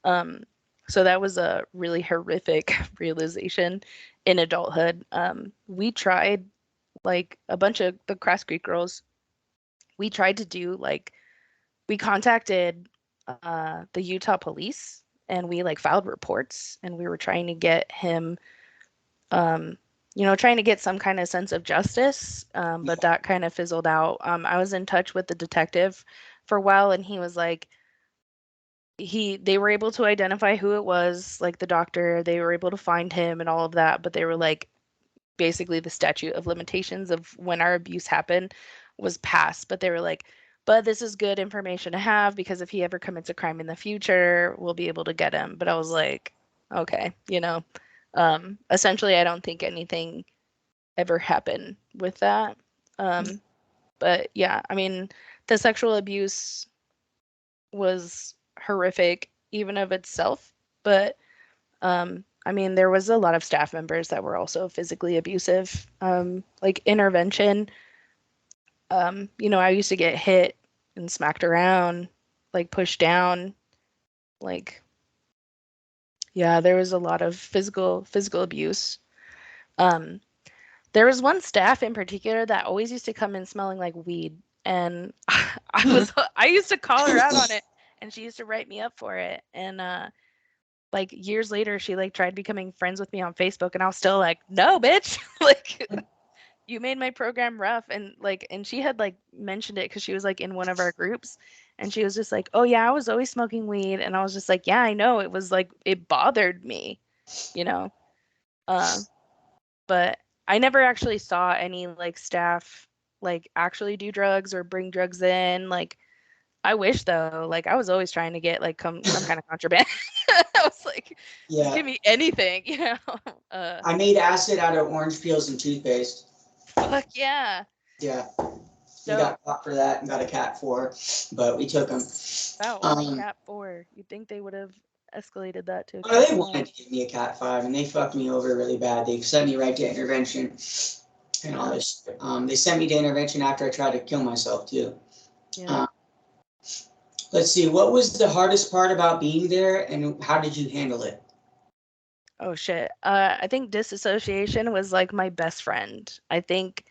Um, so that was a really horrific realization in adulthood. We tried like a bunch of the Cross Creek girls, we tried to do like we contacted the Utah police and we like filed reports and we were trying to get him um, trying to get some kind of sense of justice, but that kind of fizzled out. I was in touch with the detective for a while, and he was like, they were able to identify who it was, like the doctor. They were able to find him and all of that, but they were like, basically the statute of limitations of when our abuse happened was passed. But they were like, but this is good information to have because if he ever commits a crime in the future, we'll be able to get him. But I was like, okay, essentially, I don't think anything ever happened with that. But yeah, I mean, the sexual abuse was horrific even of itself, but I mean, there was a lot of staff members that were also physically abusive. Like intervention, I used to get hit and smacked around, like pushed down, like yeah, there was a lot of physical abuse. Um, There was one staff in particular that always used to come in smelling like weed, and I used to call her out on it, and she used to write me up for it. And like years later, she like tried becoming friends with me on Facebook, and I was still like, no, bitch, like you made my program rough, and she had like mentioned it because she was like in one of our groups, and she was just like, oh yeah, I was always smoking weed, and I was just like, yeah, I know, it was like it bothered me, you know. Uh, but I never actually saw any like staff like actually do drugs or bring drugs in. Like I wish though, like I was always trying to get like some kind of contraband. I was like, just Yeah. give me anything, you know. I made acid out of orange peels and toothpaste. Fuck yeah. Yeah. We Dope. got caught for that and got a cat for, but we took them. Wow, only cat 4. You'd think they would have escalated that to a cat They 5. wanted to give me a cat 5 and they fucked me over really bad. They sent me right to intervention. and all this. They sent me to intervention after I tried to kill myself too. Yeah. Let's see, what was the hardest part about being there, and how did you handle it? Oh shit. I think disassociation was like my best friend. I think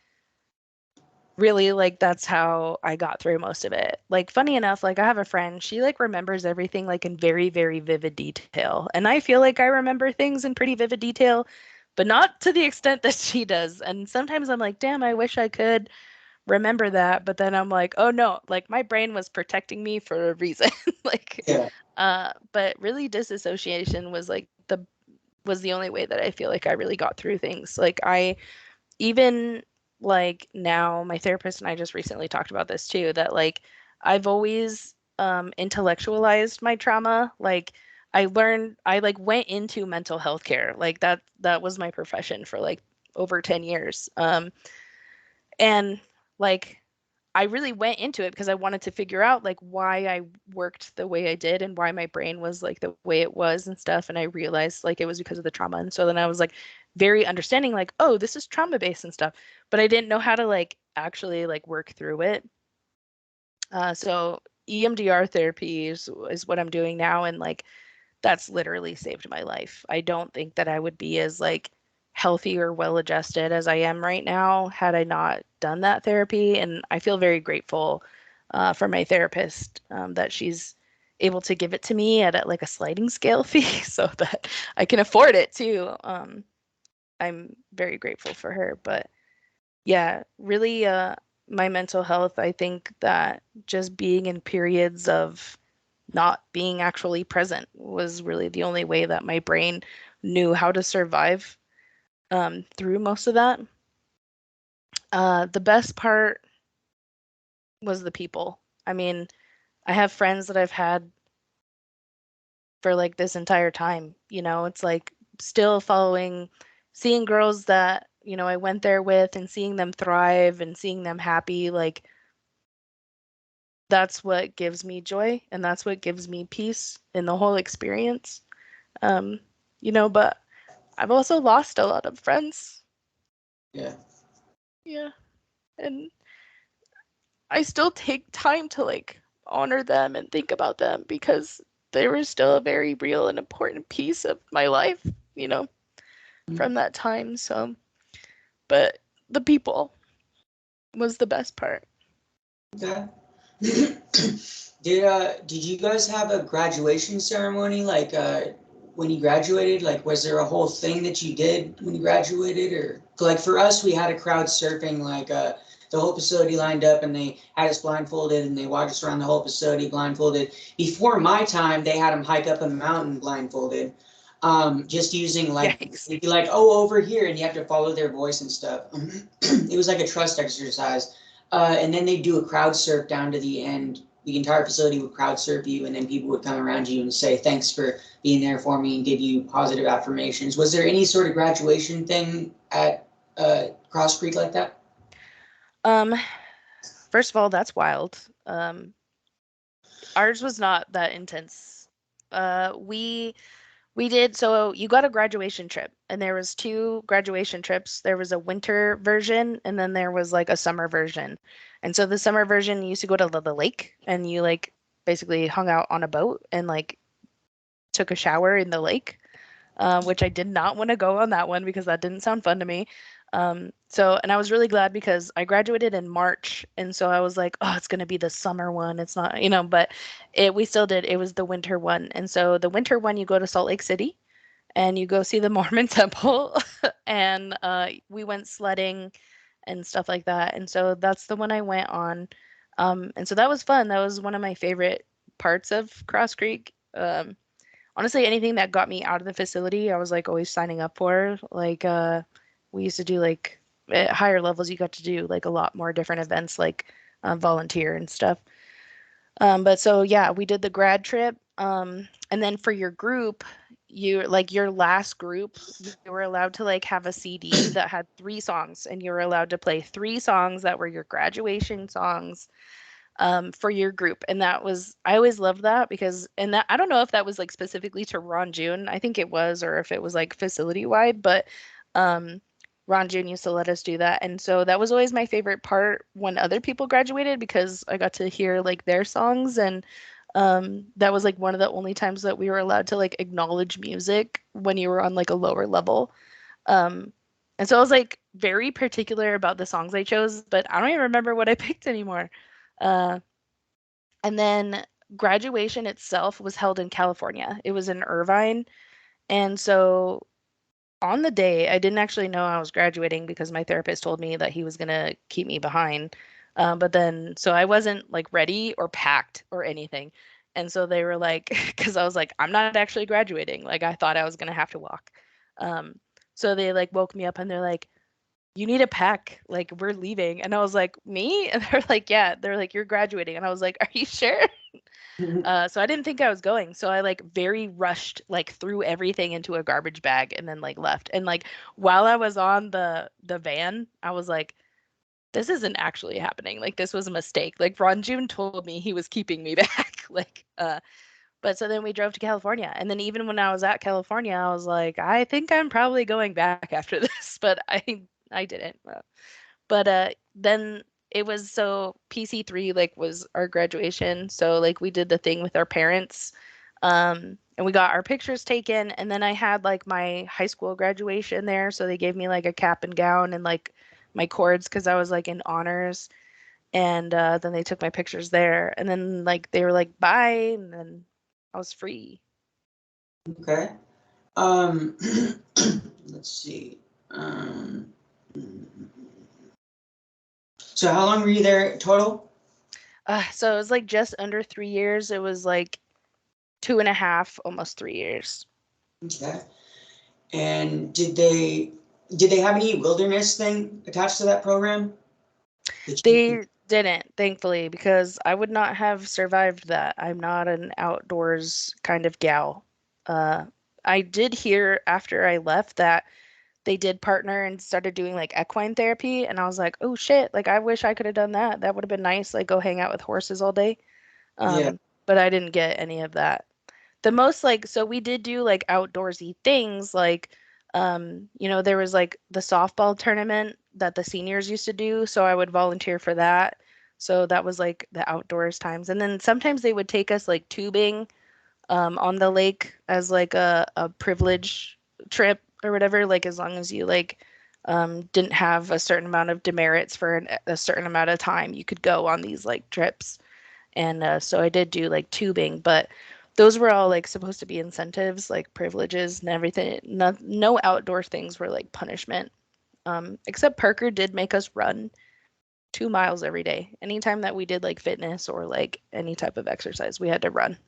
really like that's how I got through most of it. Like funny enough, like I have a friend, she like remembers everything like in very, very vivid detail. And I feel like I remember things in pretty vivid detail, but not to the extent that she does. And sometimes I'm like, damn, I wish I could remember that. But then I'm like, oh no, like my brain was protecting me for a reason. Like, Yeah. but really disassociation was the only way that I feel like I really got through things. Like I even like now my therapist and I just recently talked about this too, that like I've always intellectualized my trauma. Like I like went into mental health care. Like that was my profession for like over 10 years. And like I really went into it because I wanted to figure out like why I worked the way I did and why my brain was like the way it was and stuff. And I realized like it was because of the trauma. And so then I was like very understanding, like, oh, this is trauma based and stuff. But I didn't know how to like actually like work through it. So EMDR therapy is what I'm doing now. And like that's literally saved my life. I don't think that I would be as like healthy or well adjusted as I am right now had I not done that therapy. And I feel very grateful for my therapist that she's able to give it to me at like a sliding scale fee so that I can afford it too. I'm very grateful for her. But yeah, really, my mental health, I think that just being in periods of not being actually present was really the only way that my brain knew how to survive through most of that. The best part was the people. I mean, I have friends that I've had for like this entire time. You know, it's like still following, seeing girls that, you know, I went there with and seeing them thrive and seeing them happy. Like, that's what gives me joy and that's what gives me peace in the whole experience. Um, you know, but I've also lost a lot of friends. Yeah. Yeah. And I still take time to like honor them and think about them because they were still a very real and important piece of my life, you know, from that time. So, but the people was the best part. Okay. Did you guys have a graduation ceremony like when you graduated? Like, was there a whole thing that you did when you graduated, or like for us, we had a crowd surfing like the whole facility lined up and they had us blindfolded and they walked us around the whole facility blindfolded. Before my time, they had them hike up a mountain blindfolded. Just using like Yikes. they'd be like, oh, over here, and you have to follow their voice and stuff. It was like a trust exercise. And then they do a crowd surf down to the end. The entire facility would crowd surf you, and then people would come around you and say, thanks for being there for me and give you positive affirmations. Was there any sort of graduation thing at Cross Creek like that? Um, First of all, that's wild. Ours was not that intense. We did, so you got a graduation trip, and there was two graduation trips. There was a winter version, and then there was like a summer version. And so the summer version, you used to go to the lake, and you like basically hung out on a boat and like took a shower in the lake, which I did not want to go on that one because that didn't sound fun to me. And I was really glad because I graduated in March, and so I was like, oh, it's gonna be the summer one. It's not, you know, but we still did. It was the winter one, and so the winter one, you go to Salt Lake City and you go see the Mormon temple, and we went sledding and stuff like that. And so that's the one I went on, and so that was fun. That was one of my favorite parts of Cross Creek. Honestly, anything that got me out of the facility, I was like always signing up for. Like we used to do like at higher levels, you got to do like a lot more different events, like volunteer and stuff. But so yeah, we did the grad trip. And then for your group, you like your last group, you were allowed to like have a CD that had three songs, and you were allowed to play three songs that were your graduation songs for your group. And that was, I always loved that because, and that, I don't know if that was like specifically to Ron June. I think it was, or if it was like facility wide, but um, Ron June used to let us do that. And so that was always my favorite part when other people graduated because I got to hear like their songs and that was like one of the only times that we were allowed to like acknowledge music when you were on like a lower level. Um and so I was like very particular about the songs I chose, but I don't even remember what I picked anymore. Uh and then graduation itself was held in California. It was in Irvine. And so on the day, I didn't actually know I was graduating because my therapist told me that he was gonna keep me behind. But then, so I wasn't like ready or packed or anything. And so they were like, because I was like, I'm not actually graduating. Like I thought I was gonna have to walk. Um, so they like woke me up and they're like, you need to pack. Like we're leaving. And I was like, me? And they're like, yeah. They're like, you're graduating. And I was like, are you sure? So I didn't think I was going. So I like very rushed, like threw everything into a garbage bag and then like left. And like while I was on the van, I was like, this isn't actually happening. Like this was a mistake. Like Ron June told me he was keeping me back. But so then we drove to California. And then even when I was at California, I was like, I think I'm probably going back after this, but I didn't. But then it was so PC3 like was our graduation. So like we did the thing with our parents. And we got our pictures taken and then I had like my high school graduation there. So they gave me like a cap and gown and like my cords because I was like in honors. And then they took my pictures there. And then like they were like, bye. And then I was free. Okay. Um, let's see. So how long were you there total? So it was like just under 3 years. It was like 2.5, almost 3 years. Okay. And did they have any wilderness thing attached to that program? They didn't, thankfully, because I would not have survived that. I'm not an outdoors kind of gal. Uh, I did hear after I left that they did partner and started doing like equine therapy, and I was like, oh shit, like I wish I could have done that. That would have been nice, like go hang out with horses all day. Yeah. But I didn't get any of that. The most like so we did do like outdoorsy things like there was like the softball tournament that the seniors used to do, so I would volunteer for that. So that was like the outdoors times. And then sometimes they would take us like tubing on the lake as like a privilege trip or whatever, like as long as you like didn't have a certain amount of demerits for a certain amount of time, you could go on these like trips. And so I did do like tubing, but those were all like supposed to be incentives, like privileges and everything. No outdoor things were like punishment. Except Parker did make us run 2 miles every day. Anytime that we did like fitness or like any type of exercise, we had to run.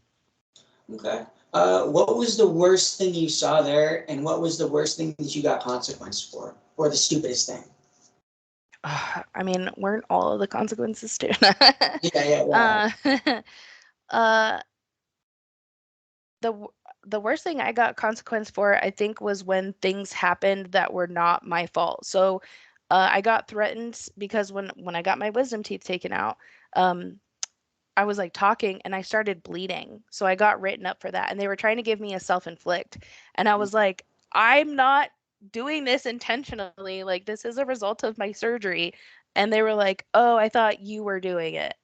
Okay. What was the worst thing you saw there, and what was the worst thing that you got consequenced for, or the stupidest thing? I mean, weren't all of the consequences too? Yeah, yeah, yeah. uh, uh, the the worst thing I got consequence for, I think, was when things happened that were not my fault. So, I got threatened because when I got my wisdom teeth taken out, um, I was like talking and I started bleeding. So I got written up for that, and they were trying to give me a self-inflict, and I was like, I'm not doing this intentionally. Like this is a result of my surgery. And they were like, oh, I thought you were doing it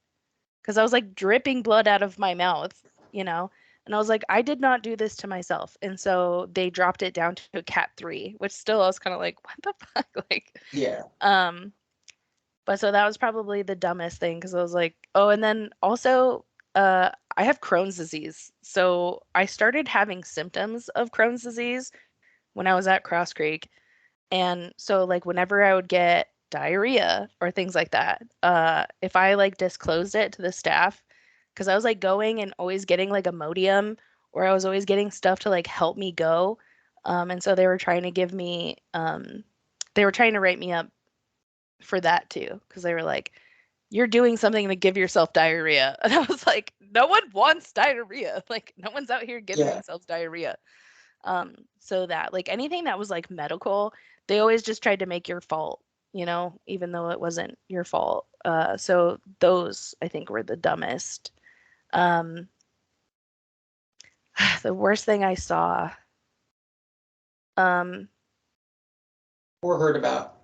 because I was like dripping blood out of my mouth, you know? And I was like, I did not do this to myself. And so they dropped it down to a cat 3, which still I was kind of like, what the fuck? Like, Yeah. um, but so that was probably the dumbest thing because I was like, oh, and then also, I have Crohn's disease. So I started having symptoms of Crohn's disease when I was at Cross Creek. And so like whenever I would get diarrhea or things like that, if I like disclosed it to the staff, because I was like going and always getting like Imodium or I was always getting stuff to like help me go. And so they were trying to give me they were trying to write me up for that too, because they were like, you're doing something to give yourself diarrhea. And I was like, no one wants diarrhea. Like no one's out here giving Yeah. themselves diarrhea. So that like anything that was like medical, they always just tried to make your fault, even though it wasn't your fault. So those I think were the dumbest. Um, the worst thing I saw. Um, or heard about?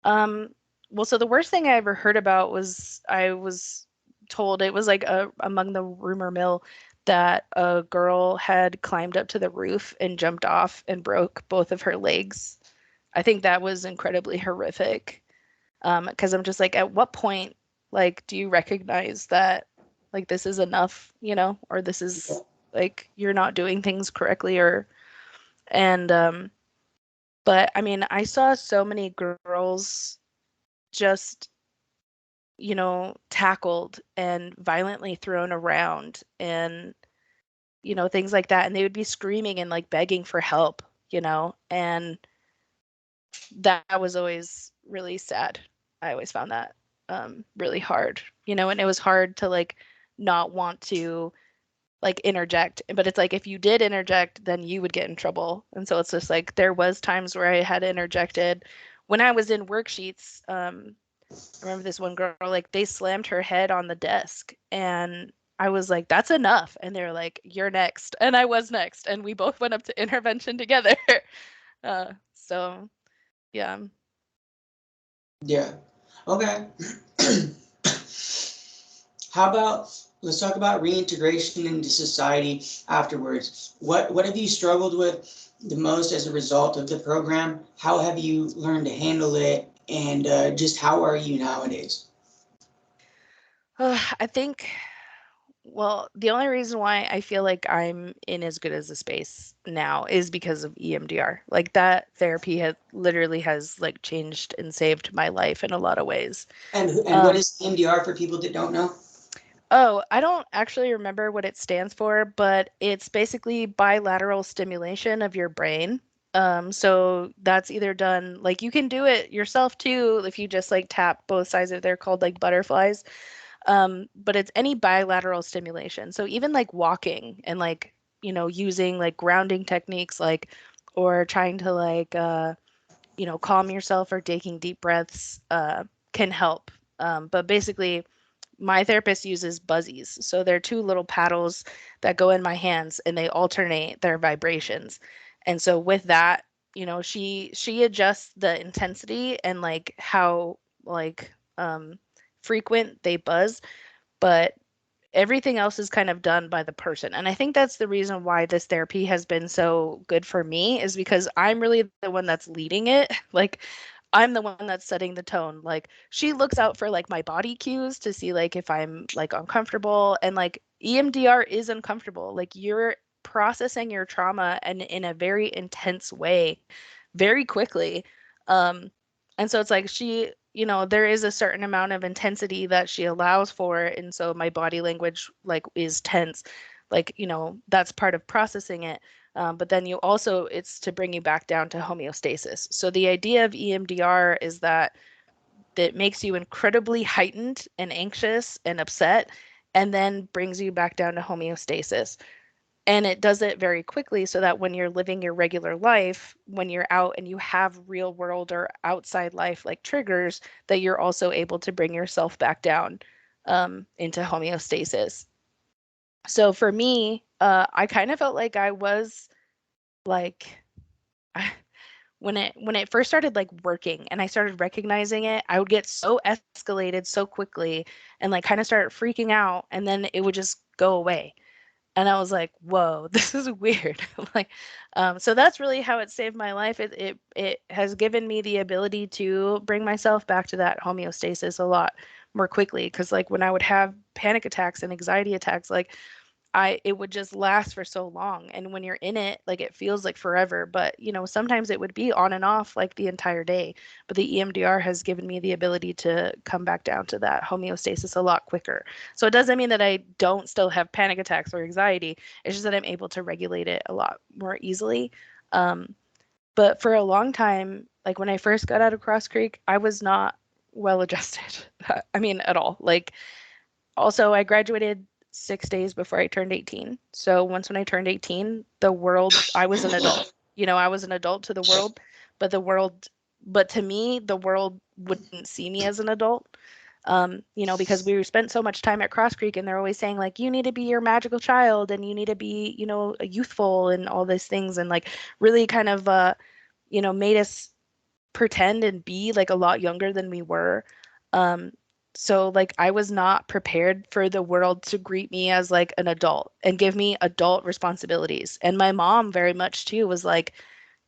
Well, so the worst thing I ever heard about was I was told it was like among the rumor mill that a girl had climbed up to the roof and jumped off and broke both of her legs. I think that was incredibly horrific. Because I'm just like, at what point, like, do you recognize that, like, this is enough, or this is like you're not doing things correctly, and but I mean, I saw so many girls just, tackled and violently thrown around and, things like that. And they would be screaming and like begging for help, and that was always really sad. I always found that really hard, and it was hard to like not want to like interject. But it's like if you did interject, then you would get in trouble. And so it's just like there was times where I had interjected when I was in worksheets. I remember this one girl, like they slammed her head on the desk and I was like, that's enough. And they were like, you're next. And I was next. And we both went up to intervention together. So yeah. Yeah. Okay. How about let's talk about reintegration into society afterwards. What have you struggled with the most as a result of the program? How have you learned to handle it? And just how are you nowadays? I think, well, the only reason why I feel like I'm in as good as a space now is because of EMDR. Like that therapy has like changed and saved my life in a lot of ways. And what Um, is EMDR for people that don't know? Oh, I don't actually remember what it stands for, but it's basically bilateral stimulation of your brain. So that's either done like you can do it yourself too if you just like tap both sides of they're called like butterflies. But it's any bilateral stimulation. So even like walking and like, using like grounding techniques like or trying to like calm yourself or taking deep breaths can help. But basically my therapist uses buzzies. So they're two little paddles that go in my hands and they alternate their vibrations. And so with that, she adjusts the intensity and like how like frequent they buzz, but everything else is kind of done by the person. And I think that's the reason why this therapy has been so good for me is because I'm really the one that's leading it. Like I'm the one that's setting the tone. Like she looks out for like my body cues to see like if I'm like uncomfortable and like EMDR is uncomfortable. Like you're processing your trauma and in a very intense way very quickly. Um and so it's like there is a certain amount of intensity that she allows for. And so my body language like is tense. Like, that's part of processing it. But then it's to bring you back down to homeostasis. So the idea of EMDR is that makes you incredibly heightened and anxious and upset, and then brings you back down to homeostasis. And it does it very quickly so that when you're living your regular life, when you're out and you have real world or outside life like triggers, that you're also able to bring yourself back down into homeostasis. So for me, I kind of felt like I was like when it first started like working and I started recognizing it, I would get so escalated so quickly and like kind of start freaking out, and then it would just go away. And I was like, whoa, this is weird. Like, so that's really how it saved my life. It has given me the ability to bring myself back to that homeostasis a lot more quickly. Because like when I would have panic attacks and anxiety attacks, like it would just last for so long. And when you're in it, like it feels like forever. But sometimes it would be on and off like the entire day. But the EMDR has given me the ability to come back down to that homeostasis a lot quicker. So it doesn't mean that I don't still have panic attacks or anxiety. It's just that I'm able to regulate it a lot more easily. But for a long time, like when I first got out of Cross Creek, I was not well adjusted. I mean, at all. Like also, I graduated 6 days before I turned 18. So once when I turned 18, I was an adult. I was an adult to the world, but but to me, the world wouldn't see me as an adult. Because we spent so much time at Cross Creek and they're always saying like, you need to be your magical child and you need to be, youthful and all these things. And like really kind of, made us pretend and be like a lot younger than we were. Um, so like I was not prepared for the world to greet me as like an adult and give me adult responsibilities. And my mom very much too was like,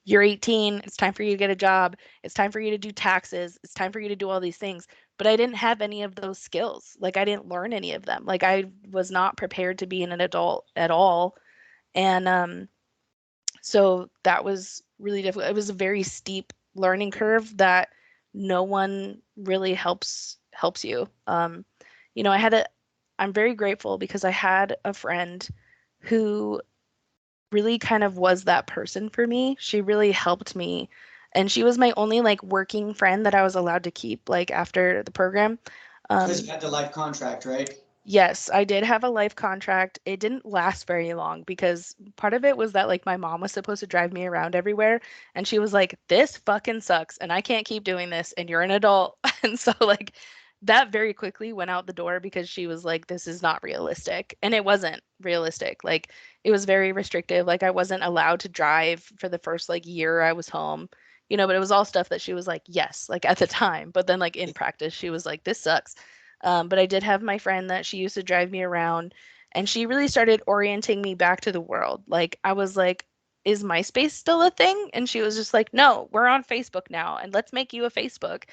you're 18, it's time for you to get a job, it's time for you to do taxes, it's time for you to do all these things. But I didn't have any of those skills. Like I didn't learn any of them. Like I was not prepared to be an adult at all. And so that was really difficult. It was a very steep learning curve that no one really helps you. You know, I'm very grateful because I had a friend who really kind of was that person for me. She really helped me. And she was my only like working friend that I was allowed to keep like after the program. Because Um, you had the life contract, right? Yes, I did have a life contract. It didn't last very long because part of it was that like my mom was supposed to drive me around everywhere and she was like, "This fucking sucks and I can't keep doing this and you're an adult." And so like that very quickly went out the door because she was like, "This is not realistic." And it wasn't realistic. Like it was very restrictive. Like I wasn't allowed to drive for the first like year I was home. You know, but it was all stuff that she was like, "Yes," like at the time, but then like in practice she was like, "This sucks." But I did have my friend that she used to drive me around, and she really started orienting me back to the world. Like, I was like, is MySpace still a thing? And she was just like, no, we're on Facebook now, and let's make you a Facebook.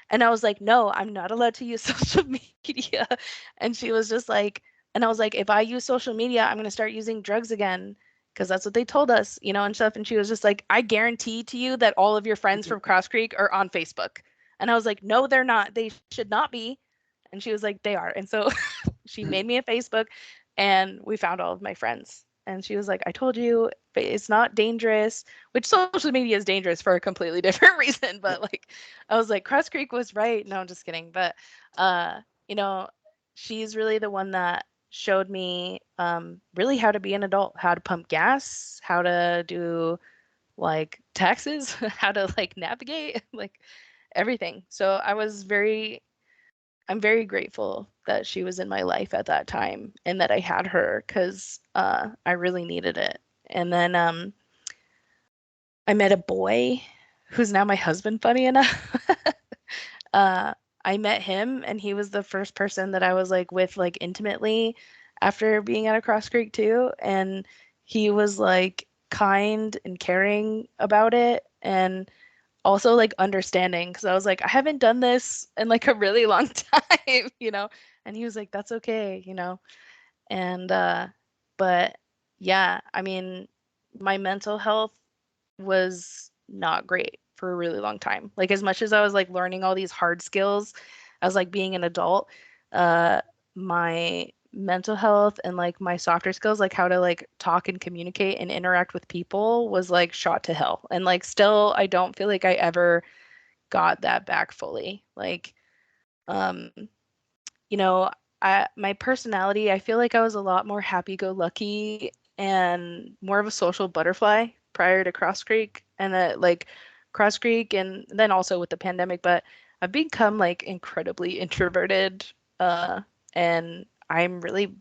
And I was like, no, I'm not allowed to use social media. And she was just like, and I was like, if I use social media, I'm going to start using drugs again because that's what they told us, you know, and stuff. And she was just like, I guarantee to you that all of your friends from Cross Creek are on Facebook. And I was like, no, they're not. They should not be. And she was like, they are. And so she made me a Facebook and we found all of my friends. And she was like, I told you it's not dangerous, which social media is dangerous for a completely different reason. But like, I was like, Cross Creek was right. No, I'm just kidding. But, you know, she's really the one that showed me really how to be an adult, how to pump gas, how to do like taxes, how to like navigate, like everything. So I'm very grateful that she was in my life at that time and that I had her because I really needed it. And then I met a boy who's now my husband, funny enough. uh, I met him and he was the first person that I was like with like intimately after being at a Cross Creek too. And he was like kind and caring about it. And also like understanding because I was like, I haven't done this in like a really long time, you know? And he was like, that's okay, you know? And but yeah, I mean, my mental health was not great for a really long time. Like as much as I was like learning all these hard skills as like being an adult, uh my mental health and like my softer skills, like how to like talk and communicate and interact with people was like shot to hell. And like still I don't feel like I ever got that back fully. Like um you know, my personality, I feel like I was a lot more happy-go-lucky and more of a social butterfly prior to Cross Creek and that like Cross Creek and then also with the pandemic, but I've become like incredibly introverted and I'm really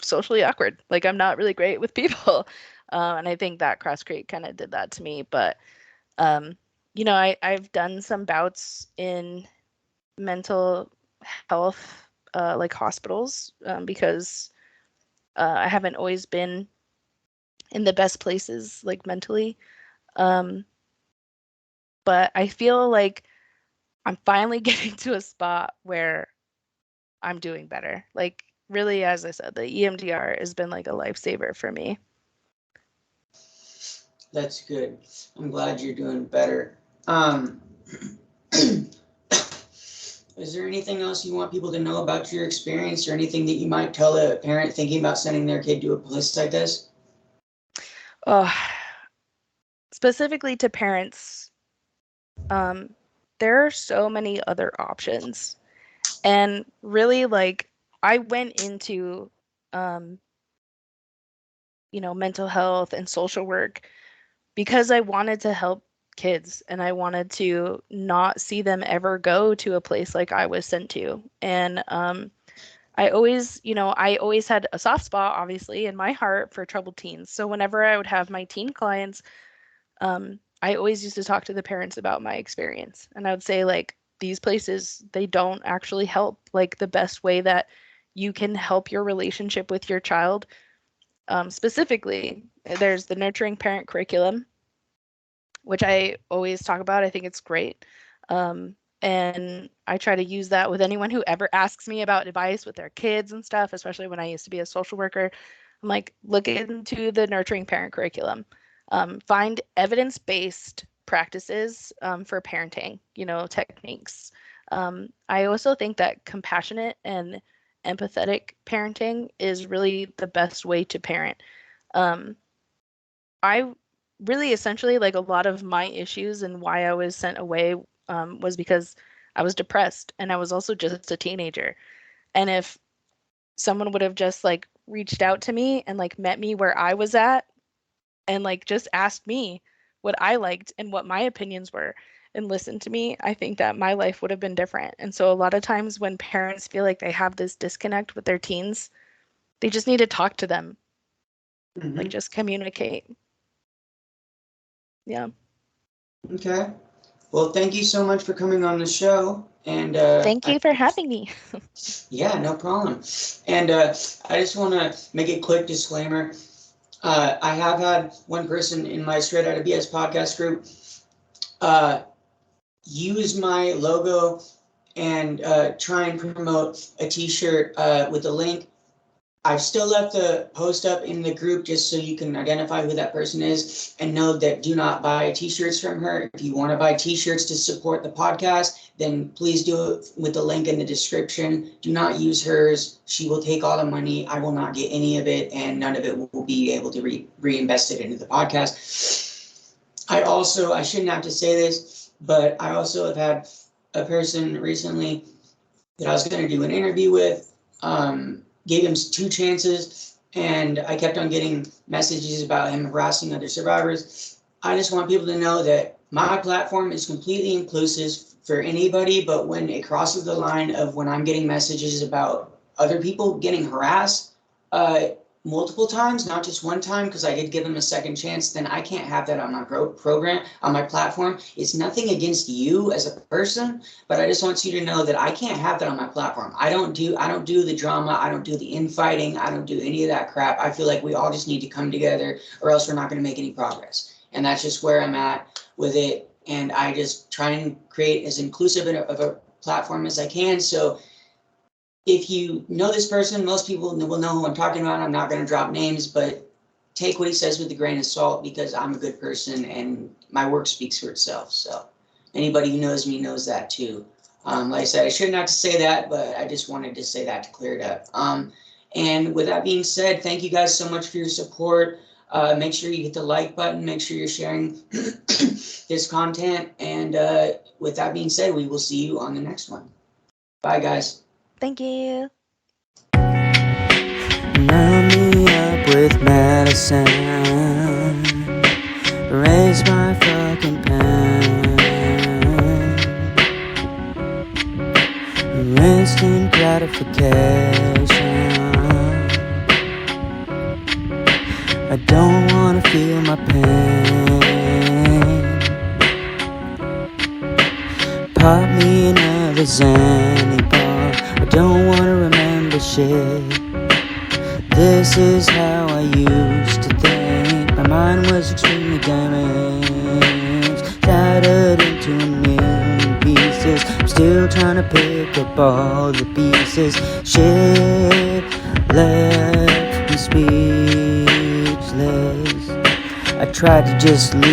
socially awkward. Like I'm not really great with people. And I think that Cross Creek kind of did that to me, but um you know, I've done some bouts in mental health like hospitals because I haven't always been in the best places like mentally. Um, but I feel like I'm finally getting to a spot where I'm doing better. Like really, as I said, the EMDR has been like a lifesaver for me. That's good. I'm glad you're doing better. Is there anything else you want people to know about your experience or anything that you might tell a parent thinking about sending their kid to a place like this? Oh, specifically to parents, um, there are so many other options. And really, like, I went into, um, you know, mental health and social work because I wanted to help kids and I wanted to not see them ever go to a place like I was sent to. And I always, you know, I always had a soft spot, obviously, in my heart for troubled teens. So whenever I would have my teen clients, I always used to talk to the parents about my experience, and I would say, like, these places, they don't actually help. Like, the best way that you can help your relationship with your child, specifically, there's the nurturing parent curriculum, which I always talk about. I think it's great. And I try to use that with anyone who ever asks me about advice with their kids and stuff, especially when I used to be a social worker. I'm like, look into the nurturing parent curriculum. Find evidence-based practices for parenting, techniques. I also think that compassionate and empathetic parenting is really the best way to parent. Um, I really essentially, like, a lot of my issues and why I was sent away was because I was depressed and I was also just a teenager. And if someone would have just like reached out to me and like met me where I was at and like just asked me what I liked and what my opinions were and listened to me, I think that my life would have been different. And so a lot of times when parents feel like they have this disconnect with their teens, they just need to talk to them, like Mhm. just communicate. Yeah. Okay. Well, thank you so much for coming on the show. And Thank you for having me. yeah, no problem. And I just want to make a quick disclaimer. I have had one person in my Straight Outta BS podcast group uh, use my logo and try and promote a t-shirt with a link. I've still left the post up in the group just so you can identify who that person is and know that do not buy t-shirts from her. If you want to buy t-shirts to support the podcast, then please do it with the link in the description. Do not use hers. She will take all the money. I will not get any of it, and none of it will be able to reinvest it into the podcast. I shouldn't have to say this, but I also have had a person recently that I was going to do an interview with. Gave him 2 chances, and I kept on getting messages about him harassing other survivors. I just want people to know that my platform is completely inclusive for anybody, but when it crosses the line of when I'm getting messages about other people getting harassed multiple times, not just one time, because I did give them a second chance, then I can't have that on my program, on my platform. It's nothing against you as a person, but I just want you to know that I can't have that on my platform. I don't do the drama. I don't do the infighting. I don't do any of that crap. I feel like we all just need to come together, or else we're not going to make any progress. And that's just where I'm at with it. And I just try and create as inclusive of a platform as I can. So if you know this person, most people will know who I'm talking about. I'm not going to drop names, but take what he says with a grain of salt, because I'm a good person and my work speaks for itself. So anybody who knows me knows that too. Like I said, I shouldn't have to say that, but I just wanted to say that to clear it up. And with that being said, thank you guys so much for your support. Make sure you hit the like button. Make sure you're sharing this content. And with that being said, we will see you on the next one. Bye, guys. Thank you. Numb me up with medicine, raise my fucking pain. Instant gratification. I don't wanna feel my pain. Pop me another Xanny bar. I don't wanna remember shit. This is how I used to think. My mind was extremely damaged, shattered into a million pieces. I'm still trying to pick up all the pieces. Shit left me speechless. I tried to just leave.